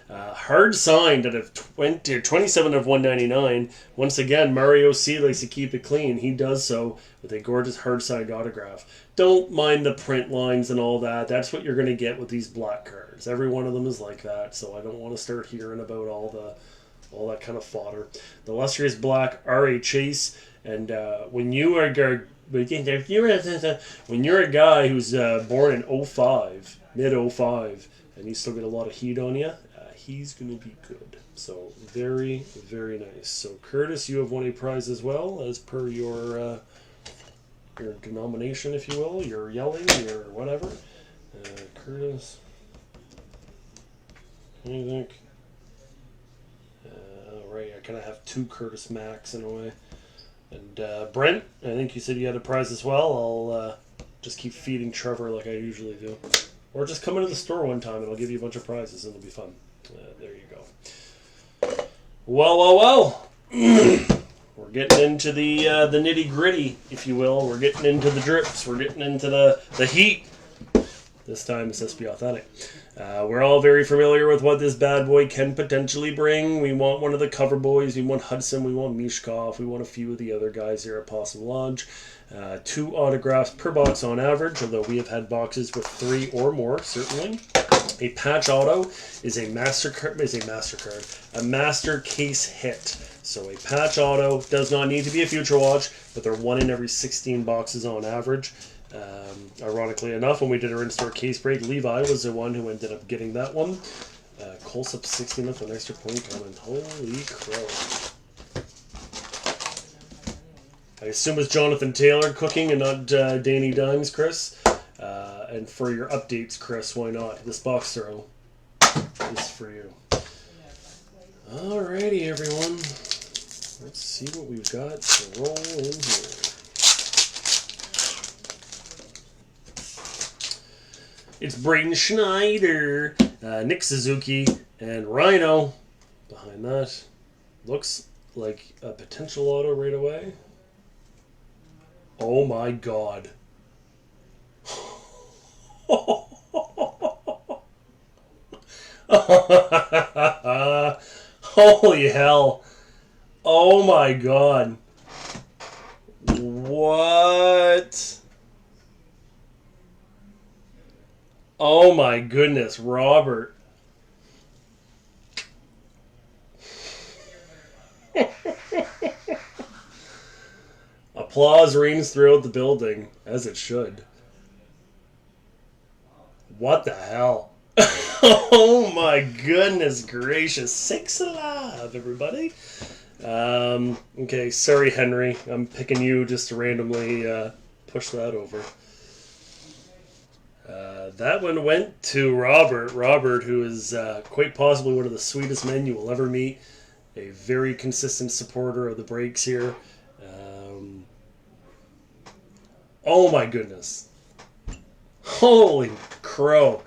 Hard signed out of 27 of 199. Once again, Mario C likes to keep it clean. He does so with a gorgeous hard signed autograph. Don't mind the print lines and all that. That's what you're going to get with these black cards. Every one of them is like that, so I don't want to start hearing about all that kind of fodder. The illustrious black R.A. Chase, and when you're a guy who's born in 05, mid-05, and you still get a lot of heat on you, he's going to be good. So very, very nice. So Curtis, you have won a prize as well, as per your denomination, if you will, your yelling, your whatever. Curtis, what do you think? Right, I kind of have 2 Curtis Max in a way. And Brent, I think you said you had a prize as well. I'll just keep feeding Trevor like I usually do. Or just come into the store one time and I'll give you a bunch of prizes and it'll be fun. There you go. Well. We're getting into the nitty gritty, if you will. We're getting into the drips. We're getting into the heat. This time it's SB Authentic. We're all very familiar with what this bad boy can potentially bring. We want one of the cover boys. We want Hudson. We want Mishkov. We want a few of the other guys here at Possum Lodge. 2 autographs per box on average, although we have had boxes with 3 or more, certainly. A patch auto is a master case hit. So a patch auto does not need to be a future watch, but they're 1 in every 16 boxes on average. Ironically enough, when we did our in-store case break, Levi was the one who ended up getting that one. Colts up 16 with an extra point coming. Holy crow. I assume it's Jonathan Taylor cooking and not Danny Dimes, Chris. And for your updates, Chris, why not? This box throw is for you. Alrighty, everyone. Let's see what we've got to roll in here. It's Braden Schneider, Nick Suzuki, and Rhino behind that. Looks like a potential auto right away. Oh my god. Holy hell. Oh my god. What? Oh my goodness, Robert. Applause reigns throughout the building, as it should. What the hell? Oh my goodness gracious. Sakes alive, everybody. Okay, sorry, Henry. I'm picking you just to randomly push that over. That one went to Robert. Robert, who is quite possibly one of the sweetest men you will ever meet. A very consistent supporter of the breaks here. Oh my goodness. Holy crow.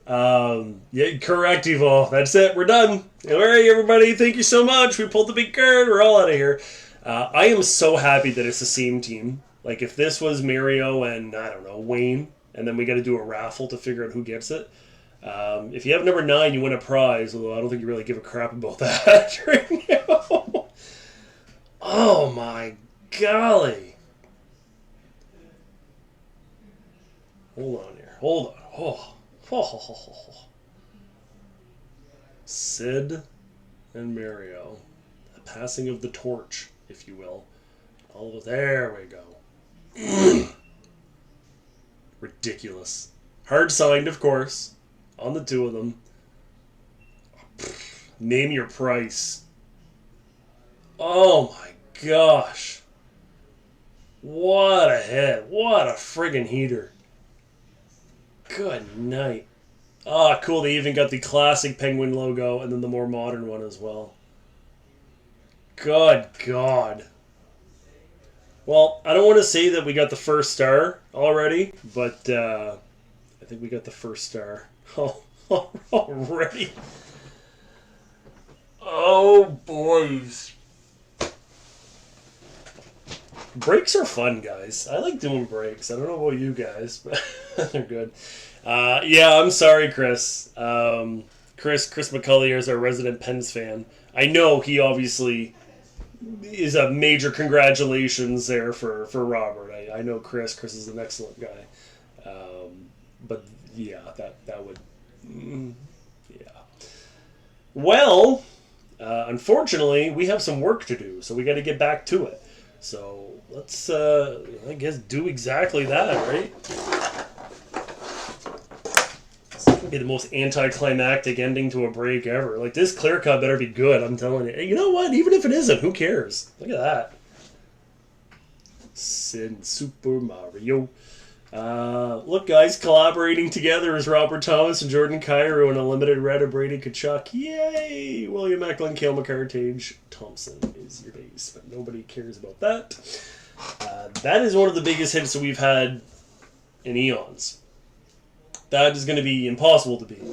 Yeah, correct, Evo. That's it. We're done. All right, everybody. Thank you so much. We pulled the big card. We're all out of here. I am so happy that it's the same team. Like, if this was Mario and, I don't know, Wayne, and then we got to do a raffle to figure out who gets it. If you have number 9, you win a prize, although I don't think you really give a crap about that right now. Oh, my golly. Hold on here. Hold on. Oh. Sid and Mario. The passing of the torch, if you will. There we go. Ridiculous. Hard signed, of course. On the two of them. Name your price. Oh my gosh. What a hit. What a friggin' heater. Good night. Ah, cool. They even got the classic Penguin logo and then the more modern one as well. Good God. Well, I don't want to say that we got the first star already, but I think we got the first star. Oh, already. Oh, boys. Breaks are fun, guys. I like doing breaks. I don't know about you guys, but they're good. Yeah, I'm sorry, Chris. Chris McCulley is our resident Pens fan. I know he obviously is a major congratulations there for Robert. I know Chris. Chris is an excellent guy. But yeah, that would... yeah. Well, unfortunately, we have some work to do, so we got to get back to it. So let's, I guess, do exactly that, right? This is going to be the most anticlimactic ending to a break ever. Like, this ClearCut better be good, I'm telling you. You know what? Even if it isn't, who cares? Look at that. Sid Super Mario. Look, guys, collaborating together is Robert Thomas and Jordan Cairo in a limited red of Brady Kachuk. Yay! William Eklund, Cale McCartage, Thompson is your base, but nobody cares about that. That is one of the biggest hits that we've had in eons. That is going to be impossible to beat.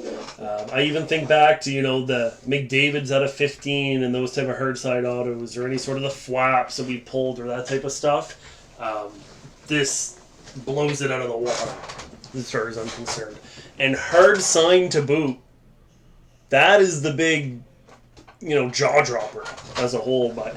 I even think back to, the McDavid's out of 15 and those type of hard side autos or any sort of the flaps that we pulled or that type of stuff. This blows it out of the water, as far as I'm concerned. And hard sign to boot. That is the big, jaw dropper as a whole. But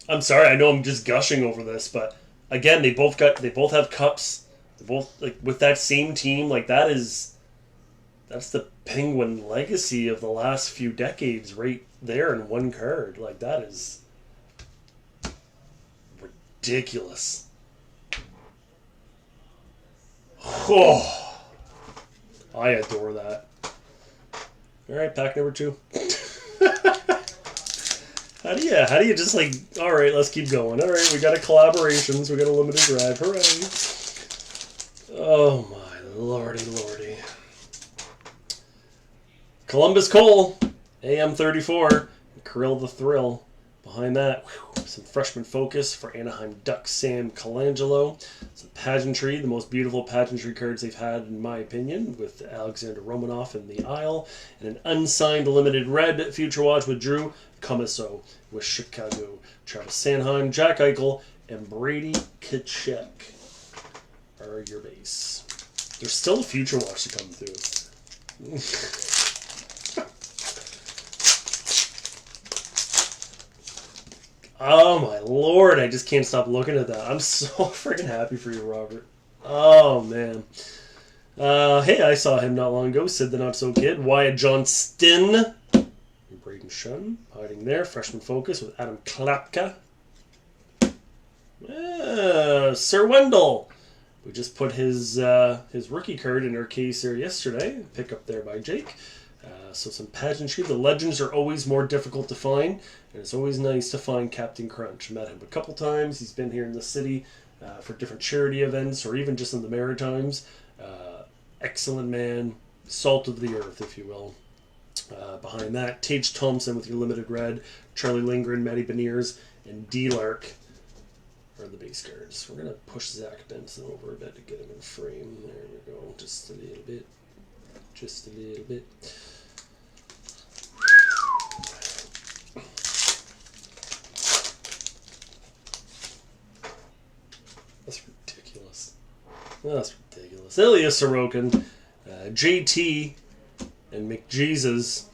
I'm sorry, I know I'm just gushing over this, but again, they both have cups. They both, like, with that same team, like, that's the Penguin legacy of the last few decades right there in one card. Like, that is ridiculous. Oh, I adore that. All right, pack number 2. How do you just, like, all right, let's keep going. All right, we got a collaborations, we got a limited red. Hooray. Oh my lordy. Columbus Cole, AM34, Kirill the Thrill. Behind that, some freshman focus for Anaheim Ducks Sam Colangelo. Some pageantry, the most beautiful pageantry cards they've had, in my opinion, with Alexander Romanov in the aisle. And an unsigned limited red Future Watch with Drew Comiso with Chicago. Travis Sanheim, Jack Eichel, and Brady Kachuk are your base. There's still a Future Watch to come through. Oh my lord, I just can't stop looking at that. I'm so freaking happy for you, Robert. Oh man. Hey, I saw him not long ago. Sid the Not So Kid. Wyatt Johnston. Braden Shun hiding there. Freshman focus with Adam Klapka. Sir Wendell. We just put his rookie card in our case there yesterday. Pick up there by Jake. So some pageantry. The legends are always more difficult to find, and it's always nice to find Captain Crunch. Met him a couple times. He's been here in the city for different charity events or even just in the Maritimes. Excellent man. Salt of the earth, if you will. Behind that, Tage Thompson with your limited red, Charlie Lindgren, Matty Beniers, and D-Lark are the base cards. We're going to push Zach Benson over a bit to get him in frame. There we go. Just a little bit. Just a little bit. That's ridiculous. That's ridiculous. Ilya Sorokin, JT, and McJesus.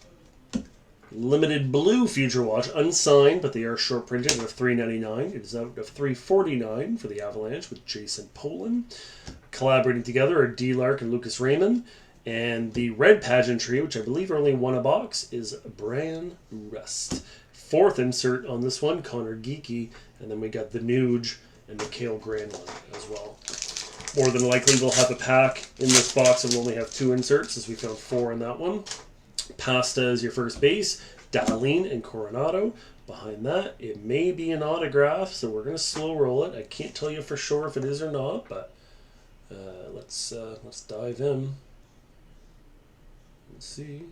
Limited blue Future Watch, unsigned, but they are short printed of $3.99. It is out of $3.49 for the Avalanche with Jason Poland. Collaborating together are D. Lark and Lucas Raymond. And the red pageantry, which I believe are only one a box, is Brian Rust. Fourth insert on this one, Connor Geeky. And then we got the Nuge and Mikhail Granlund as well. More than likely we'll have a pack in this box and we'll only have 2 inserts, as we found 4 in that one. Pasta is your first base, Dahlin and Coronado. Behind that, it may be an autograph, so we're going to slow roll it. I can't tell you for sure if it is or not, but let's dive in. Let's see.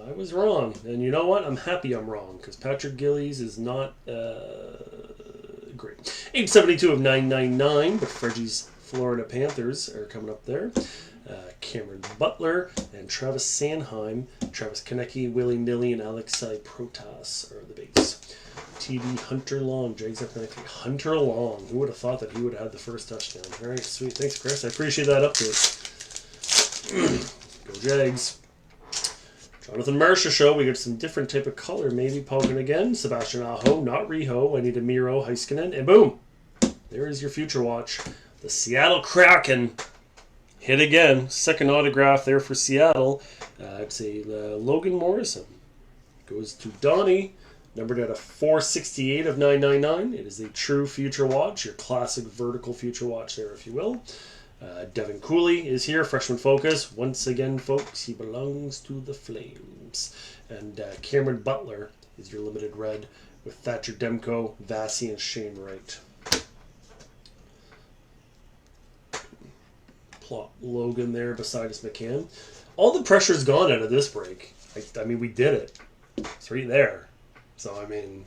I was wrong, and you know what? I'm happy I'm wrong, because Patrick Gillies is not great. 872 of 999, but Freddie's Florida Panthers are coming up there. Cameron Butler and Travis Sanheim, Travis Konecny, Willie Nilly, and Alexei Protas are the base. TV Hunter Long, Jags up 93. Hunter Long. Who would have thought that he would have had the first touchdown? All right, sweet. Thanks, Chris. I appreciate that update. Go Jags. Jonathan Marcia show. We got some different type of color maybe poking again. Sebastian Aho, not Riho. I need a Miro Heiskanen. And boom. There is your Future Watch. The Seattle Kraken. Hit again. Second autograph there for Seattle. I'd say Logan Morrison. Goes to Donnie. Numbered at a 468 of 999. It is a true Future Watch. Your classic vertical Future Watch there, if you will. Devin Cooley is here. Freshman Focus. Once again, folks, he belongs to the Flames. And Cameron Butler is your limited red with Thatcher Demko, Vasi, and Shane Wright. Plot Logan there beside us, McCann. All the pressure's gone out of this break. I mean, we did it. It's right there. So, I mean,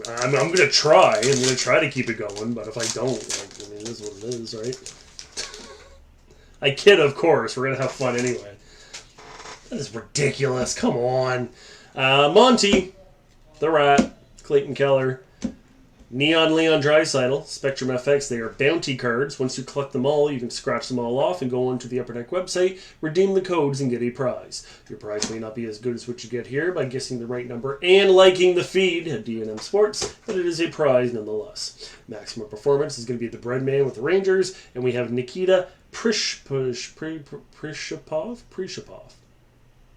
I'm going to try. I'm going to try to keep it going, but if I don't, like, I mean, it is what it is, right? I kid, of course. We're going to have fun anyway. That is ridiculous. Come on. Monty, the Rat, Clayton Keller, Neon Leon Draisaitl, Spectrum FX. They are bounty cards. Once you collect them all, you can scratch them all off and go onto the Upper Deck website, redeem the codes, and get a prize. Your prize may not be as good as what you get here by guessing the right number and liking the feed at D&M Sports, but it is a prize nonetheless. Maximum Performance is going to be the Breadman with the Rangers, and we have Nikita Prishapov.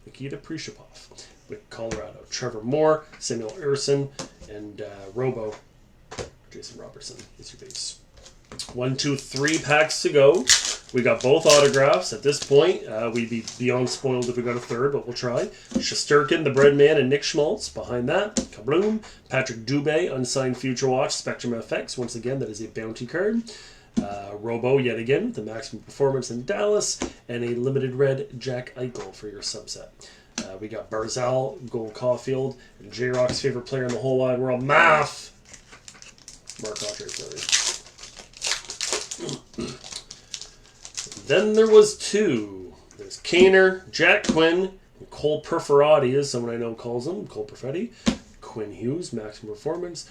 Nikita Prishapov with Colorado. Trevor Moore, Samuel Urson, and Robo. Jason Robertson is your base. 1, 2, 3 packs to go. We got both autographs. At this point, we'd be beyond spoiled if we got a third, but we'll try. Shesterkin, the Breadman, and Nick Schmaltz. Behind that, Kabloom, Patrick Dubé, unsigned Future Watch, Spectrum FX. Once again, that is a bounty card. Robo, yet again, the Maximum Performance in Dallas, and a limited red Jack Eichel for your subset. We got Barzal, Gold Caulfield, and J-Rock's favorite player in the whole wide world, Mark Autry, sorry. Then there was 2. There's Kaner, Jack Quinn, and Cole Perforati, as someone I know calls him, Cole Perfetti. Quinn Hughes, Maximum Performance.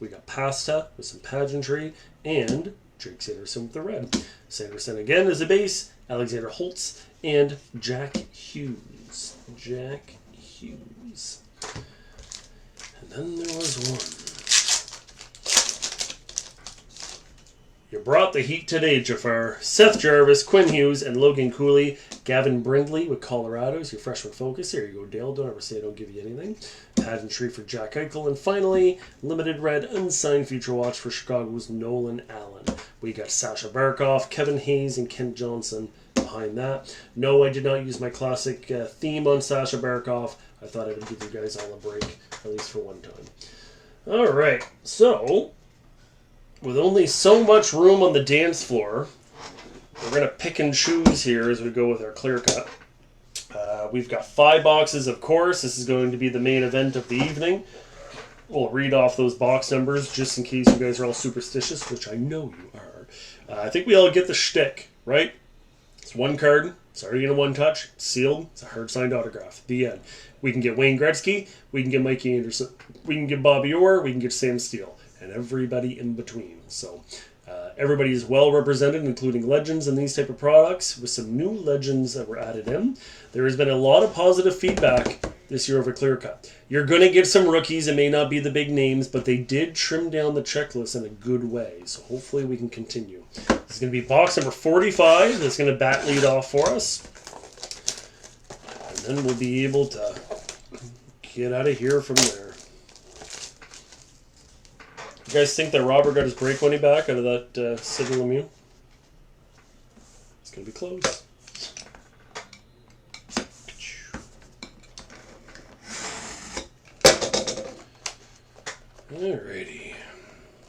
We got Pasta with some pageantry, and Jake Sanderson with the red. Sanderson again is a base, Alexander Holtz, and Jack Hughes. Jack Hughes. And then there was one. You brought the heat today, Jafar. Seth Jarvis, Quinn Hughes, and Logan Cooley. Gavin Brindley with Colorado is your freshman focus. Here you go, Dale. Don't ever say I don't give you anything. Pageantry for Jack Eichel. And finally, limited red unsigned Future Watch for Chicago's Nolan Allen. We got Sasha Barkov, Kevin Hayes, and Kent Johnson behind that. No, I did not use my classic theme on Sasha Barkov. I thought I would give you guys all a break, at least for one time. All right, so with only so much room on the dance floor, we're going to pick and choose here as we go with our ClearCut. We've got 5 boxes, of course. This is going to be the main event of the evening. we'll read off those box numbers just in case you guys are all superstitious, which I know you are. I think we all get the shtick, right? It's one card. It's already in a one-touch. Sealed. It's a hard-signed autograph. The end. We can get Wayne Gretzky. We can get Mikey Anderson. We can get Bobby Orr. We can get Sam Steele. And everybody in between. So everybody is well represented, including legends in these type of products, with some new legends that were added in. There has been a lot of positive feedback this year over ClearCut. You're going to get some rookies. It may not be the big names, but they did trim down the checklist in a good way. So hopefully we can continue. This is going to be box number 45. That's going to bat lead off for us. And then we'll be able to get out of here from there. You guys think that Robert got his break money back out of that Sidney Lemieux? It's going to be close. Alrighty.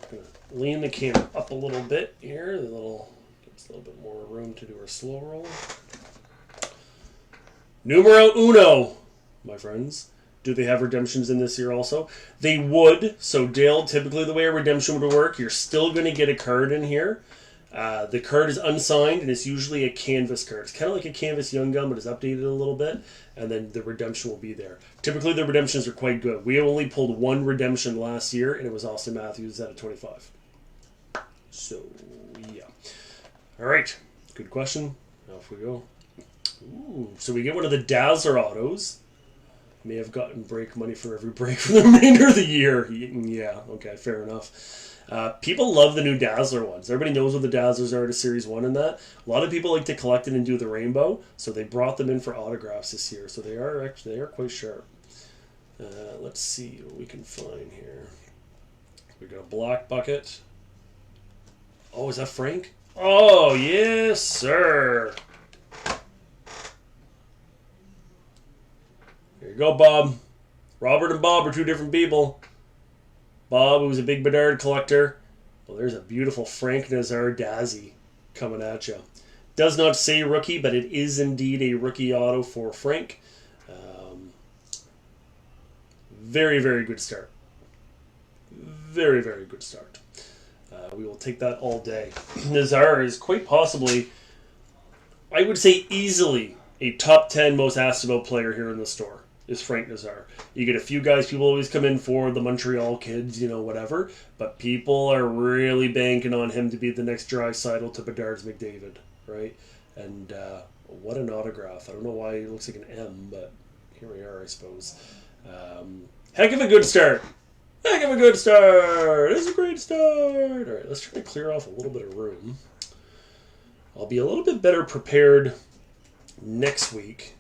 I'm going to lean the camera up a little bit here. Gives us a little bit more room to do our slow roll. Numero uno, my friends. Do they have redemptions in this year also? They would. So, Dale, typically the way a redemption would work, you're still going to get a card in here. The card is unsigned, and it's usually a canvas card. It's kind of like a canvas Young Gun, but it's updated a little bit, and then the redemption will be there. Typically, the redemptions are quite good. We only pulled one redemption last year, and it was Austin Matthews at a 25. So, yeah. All right. Good question. Off we go. Ooh, so we get one of the Dazzler autos. May have gotten break money for every break for the remainder of the year. Yeah, okay, fair enough. People love the new Dazzler ones. Everybody knows what the Dazzlers are to Series 1 and that. A lot of people like to collect it and do the rainbow, so they brought them in for autographs this year. So they are quite sharp. Let's see what we can find here. We got a black bucket. Oh, is that Frank? Oh, yes, sir. Here you go, Bob. Robert and Bob are two different people. Bob, who's a big Bedard collector. Well, there's a beautiful Frank Nazar Dazzy coming at you. Does not say rookie, but it is indeed a rookie auto for Frank. Very, very good start. Very, very good start. We will take that all day. Nazar is quite possibly, I would say easily, a top 10 most asked about player here in the store. Is Frank Nazar. You get a few guys people always come in for, the Montreal kids, whatever, but people are really banking on him to be the next Draisaitl to Bedard's McDavid, right? And what an autograph. I don't know why it looks like an M, but here we are, I suppose. Heck of a good start. Heck of a good start. It's a great start. All right, let's try to clear off a little bit of room. I'll be a little bit better prepared next week.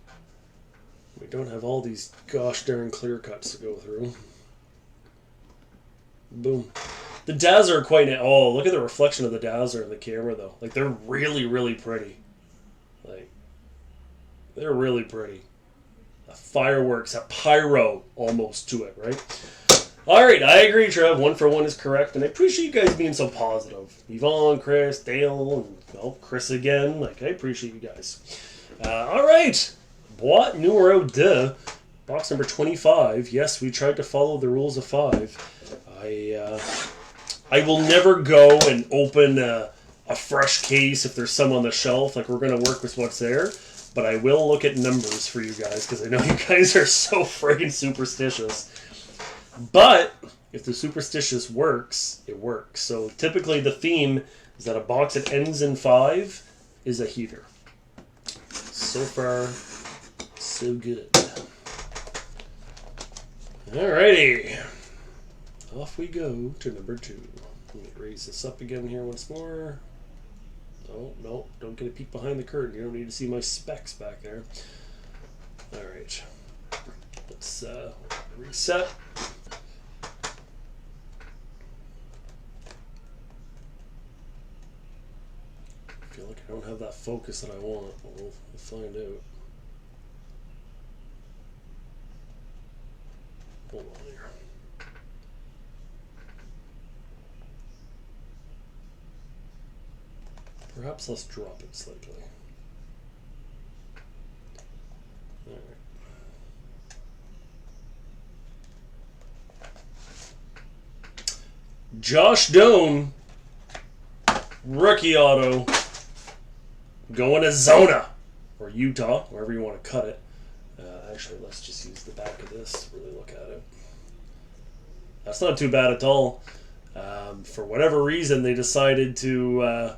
We don't have all these gosh darn clear cuts to go through. Boom. The Dazzler are quite... Oh, look at the reflection of the Dazzler in the camera, though. Like, they're really, really pretty. Like, they're really pretty. A fireworks, a pyro almost to it, right? All right, I agree, Trev. 1 for 1 is correct, and I appreciate you guys being so positive. Yvonne, Chris, Dale, and Chris again. Like, I appreciate you guys. All right. Boîte numéro 2, box number 25. Yes, we tried to follow the rules of 5. I will never go and open a fresh case if there's some on the shelf. Like, we're going to work with what's there. But I will look at numbers for you guys because I know you guys are so friggin' superstitious. But if the superstitious works, it works. So typically the theme is that a box that ends in 5 is a heater. So far, so good. Alrighty. Off we go to number 2. Let me raise this up again here once more. Oh, no, don't get a peek behind the curtain. You don't need to see my specs back there. Alright. Let's reset. I feel like I don't have that focus that I want, but we'll find out. Hold on here. Perhaps let's drop it slightly. Alright. Josh Doan, rookie auto, going to Zona, or Utah, wherever you want to cut it. Actually, let's just use the back of this to really look at it. That's not too bad at all. For whatever reason, they decided to,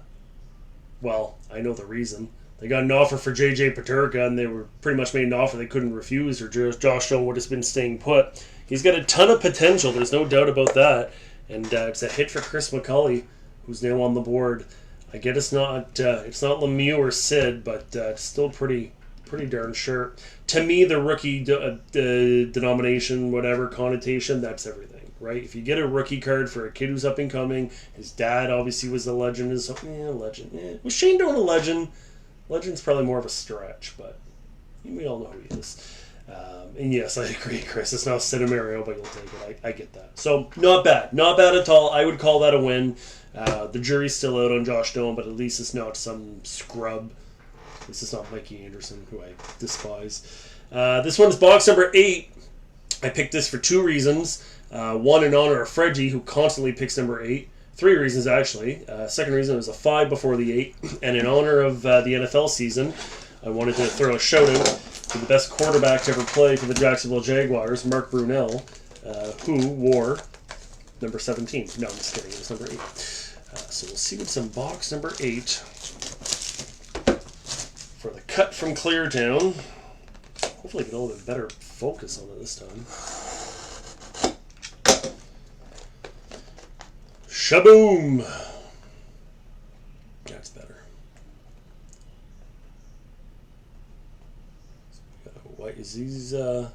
well, I know the reason. They got an offer for J.J. Peterka, and they were pretty much made an offer they couldn't refuse, or Josh Doan would have been staying put. He's got a ton of potential, there's no doubt about that. And it's a hit for Chris McCauley, who's now on the board. I get it's not Lemieux or Sid, but it's still pretty darn sure. To me, the rookie denomination, whatever connotation, that's everything, right? If you get a rookie card for a kid who's up and coming, his dad obviously was a legend. Was Shane Doan a legend? Legend's probably more of a stretch, but we all know who he is. And yes, I agree, Chris. It's not Sid and Mario, but you'll take it. I get that. So, not bad. Not bad at all. I would call that a win. The jury's still out on Josh Doan, but at least it's not some scrub. At least it's not Mikey Anderson, who I despise. This one's box number 8. I picked this for 2 reasons. One, in honor of Fredgie, who constantly picks number 8. 3 reasons, actually. Second reason, it was a 5 before the 8. And in honor of the NFL season, I wanted to throw a shout-out to the best quarterback to ever play for the Jacksonville Jaguars, Mark Brunell, who wore number 17. No, I'm just kidding. It was number 8. So we'll see what's in box number 8 for the cut from Cleartown. Hopefully get a little bit better focus on it this time. Shaboom! That's better. What is these? They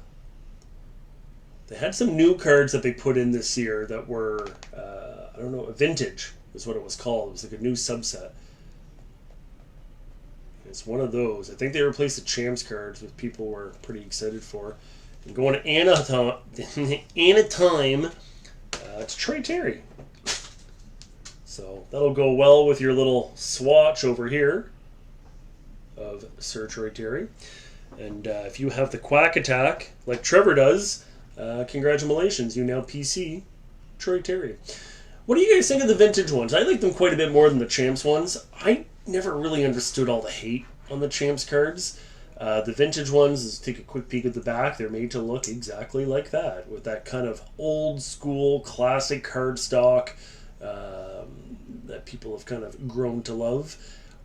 had some new cards that they put in this year that were, I don't know, a vintage is what it was called. It was like a new subset. It's one of those. I think they replaced the Champs cards, which people were pretty excited for. And going to Anaheim, it's Troy Terry. So that'll go well with your little swatch over here of Sir Troy Terry. And if you have the Quack Attack, like Trevor does, congratulations, you now PC Troy Terry. What do you guys think of the vintage ones? I like them quite a bit more than the Champs ones. I never really understood all the hate on the Champs cards. The vintage ones, is take a quick peek at the back. They're made to look exactly like that, with that kind of old school classic cardstock that people have kind of grown to love.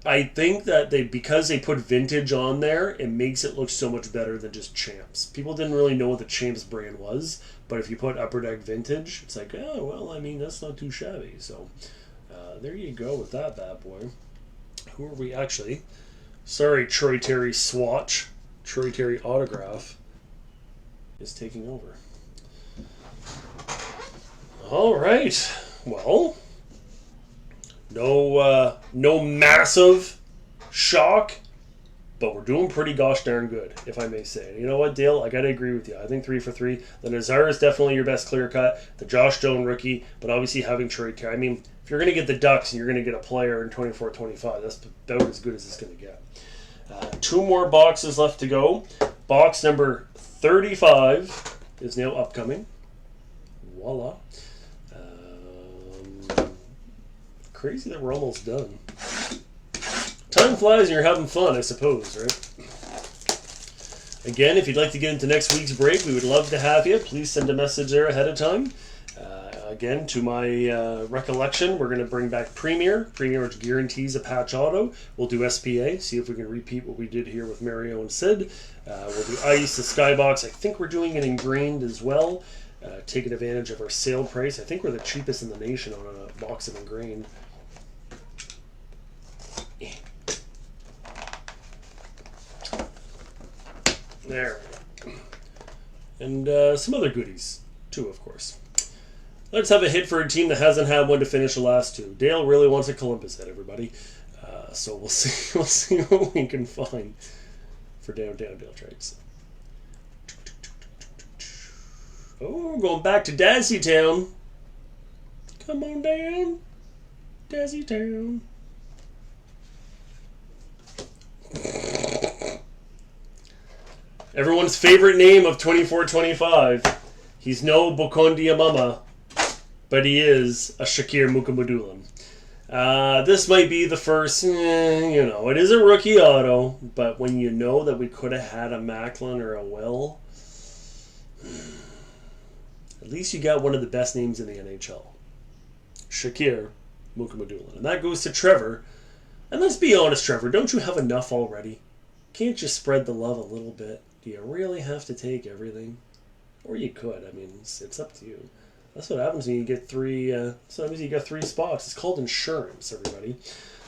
I think that because they put vintage on there, it makes it look so much better than just Champs. People didn't really know what the Champs brand was, but if you put Upper Deck vintage, it's like, oh, well, I mean, that's not too shabby. So there you go with that bad boy. Who are we actually? Sorry, Troy Terry swatch. Troy Terry autograph is taking over. All right. Well, no massive shock, but we're doing pretty gosh darn good, if I may say. You know what, Dale? I got to agree with you. I think 3 for 3. The Nazar is definitely your best clear cut. The Josh Doan rookie, but obviously having Troy Terry. I mean, if you're going to get the Ducks and you're going to get a player in 24-25, that's about as good as it's going to get. 2 more boxes left to go. Box number 35 is now upcoming. Voila. Crazy that we're almost done. Time flies and you're having fun, I suppose, right? Again, if you'd like to get into next week's break, we would love to have you. Please send a message there ahead of time. Again, to my recollection, we're going to bring back Premier, which guarantees a patch auto. We'll do SPA, see if we can repeat what we did here with Mario and Sid. We'll do Ice, the Skybox. I think we're doing it ingrained as well, taking advantage of our sale price. I think we're the cheapest in the nation on a box of ingrained. There we go. And some other goodies, too, of course. Let's have a hit for a team that hasn't had one to finish the last 2. Dale really wants a Columbus hit, everybody. So we'll see. We'll see what we can find for downtown Dale Trades. Oh, going back to Dazzy Town. Come on down, Dazzy Town. Everyone's favorite name of 24-25. He's no Bokondia Mama, but he is a Shakir Mukhamadullin. This might be the first, it is a rookie auto, but when you know that we could have had a Macklin or a Will, at least you got one of the best names in the NHL. Shakir Mukhamadullin. And that goes to Trevor. And let's be honest, Trevor, don't you have enough already? Can't you spread the love a little bit? Do you really have to take everything? Or you could. I mean, it's up to you. That's what happens when you get three. Sometimes you got 3 spots. It's called insurance, everybody.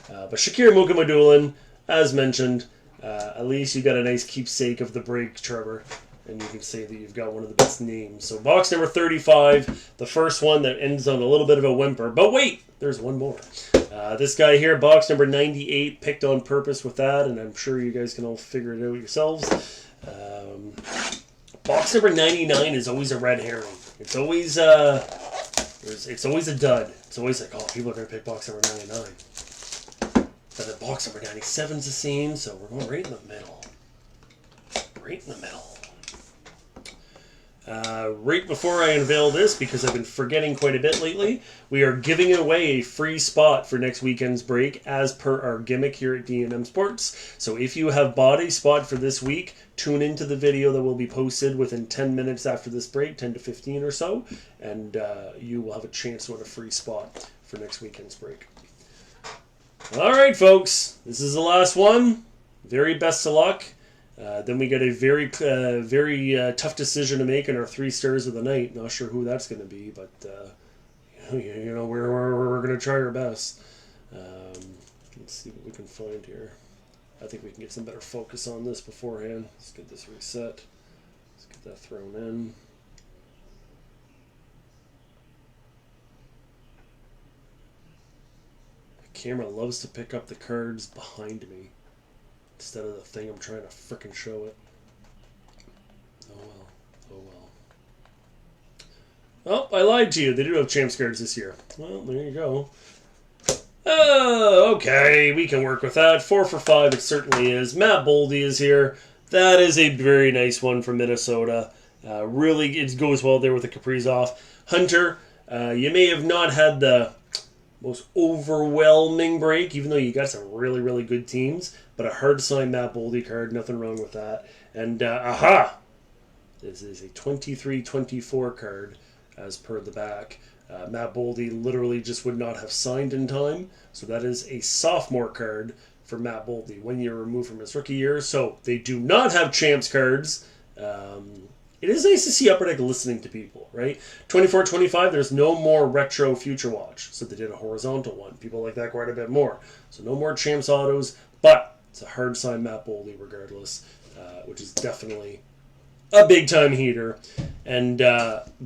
But Shakir Mukhamadullin, as mentioned, at least you got a nice keepsake of the break, Trevor, and you can say that you've got one of the best names. So box number 35, the first one that ends on a little bit of a whimper. But wait, there's one more. This guy here, box number 98, picked on purpose with that, and I'm sure you guys can all figure it out yourselves. Box number 99 is always a red herring. It's always it's always a dud. It's always like, oh, people are going to pick box number 99. But then box number 97 is the same, so we're going right in the middle. Right in the middle. Right before I unveil this, because I've been forgetting quite a bit lately, we are giving away a free spot for next weekend's break as per our gimmick here at D&M Sports. So if you have bought a spot for this week, tune into the video that will be posted within 10 minutes after this break, 10 to 15 or so, and you will have a chance to win a free spot for next weekend's break. All right, folks, this is the last one. Very best of luck. Then we get a very tough decision to make in our 3 stars of the night. Not sure who that's going to be, but we're going to try our best. Let's see what we can find here. I think we can get some better focus on this beforehand. Let's get this reset. Let's get that thrown in. The camera loves to pick up the cards behind me instead of the thing I'm trying to frickin' show it. Oh well. Oh well. Oh, I lied to you. They do have champs cards this year. Well, there you go. Okay, we can work with that. 4 for 5, it certainly is. Matt Boldy is here. That is a very nice one from Minnesota. Really, it goes well there with the Kaprizov. Hunter, you may have not had the most overwhelming break, even though you got some really, really good teams, but a hard-signed Matt Boldy card, nothing wrong with that. And, this is a 23-24 card as per the back. Matt Boldy literally just would not have signed in time, so that is a sophomore card for Matt Boldy, 1 year removed from his rookie year. So they do not have champs cards. It is nice to see Upper Deck listening to people, right? 24-25, there's no more retro Future Watch, so they did a horizontal one. People like that quite a bit more. So no more champs autos, but it's a hard sign Matt Boldy regardless, which is definitely a big-time heater. And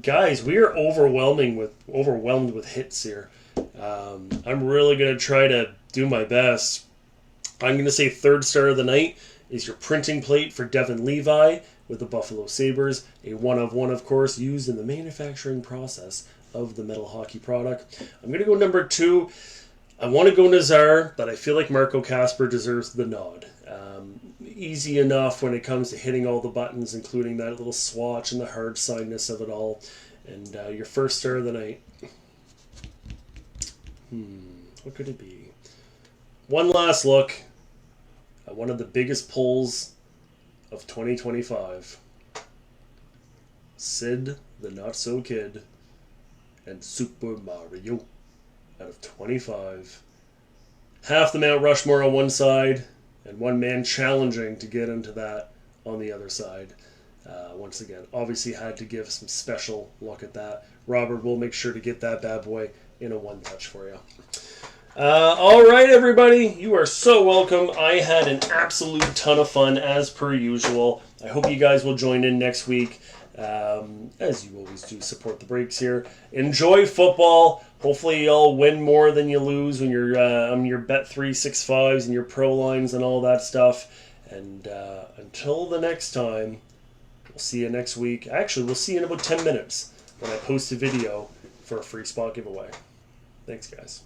guys, we are overwhelmed with hits here. I'm really going to try to do my best. I'm going to say 3rd star of the night is your printing plate for Devin Levi with the Buffalo Sabres. A 1-of-1, of course, used in the manufacturing process of the metal hockey product. I'm going to go number 2. I want to go Nazar, but I feel like Marco Kasper deserves the nod. Easy enough when it comes to hitting all the buttons, including that little swatch and the hard sidedness of it all. And your 1st star of the night. What could it be? One last look at one of the biggest pulls of 2025. Sid the Not So Kid and Super Mario out of 25. Half the Mount Rushmore on one side, and one man challenging to get into that on the other side. Once again, obviously had to give some special look at that. Robert will make sure to get that bad boy in a one touch for you. All right, everybody, you are so welcome. I had an absolute ton of fun as per usual. I hope you guys will join in next week. As you always do, support the breaks here. Enjoy football. Hopefully y'all win more than you lose when you're on your Bet365s and your pro lines and all that stuff. And until the next time, we'll see you next week. Actually, we'll see you in about 10 minutes when I post a video for a free spot giveaway. Thanks, guys.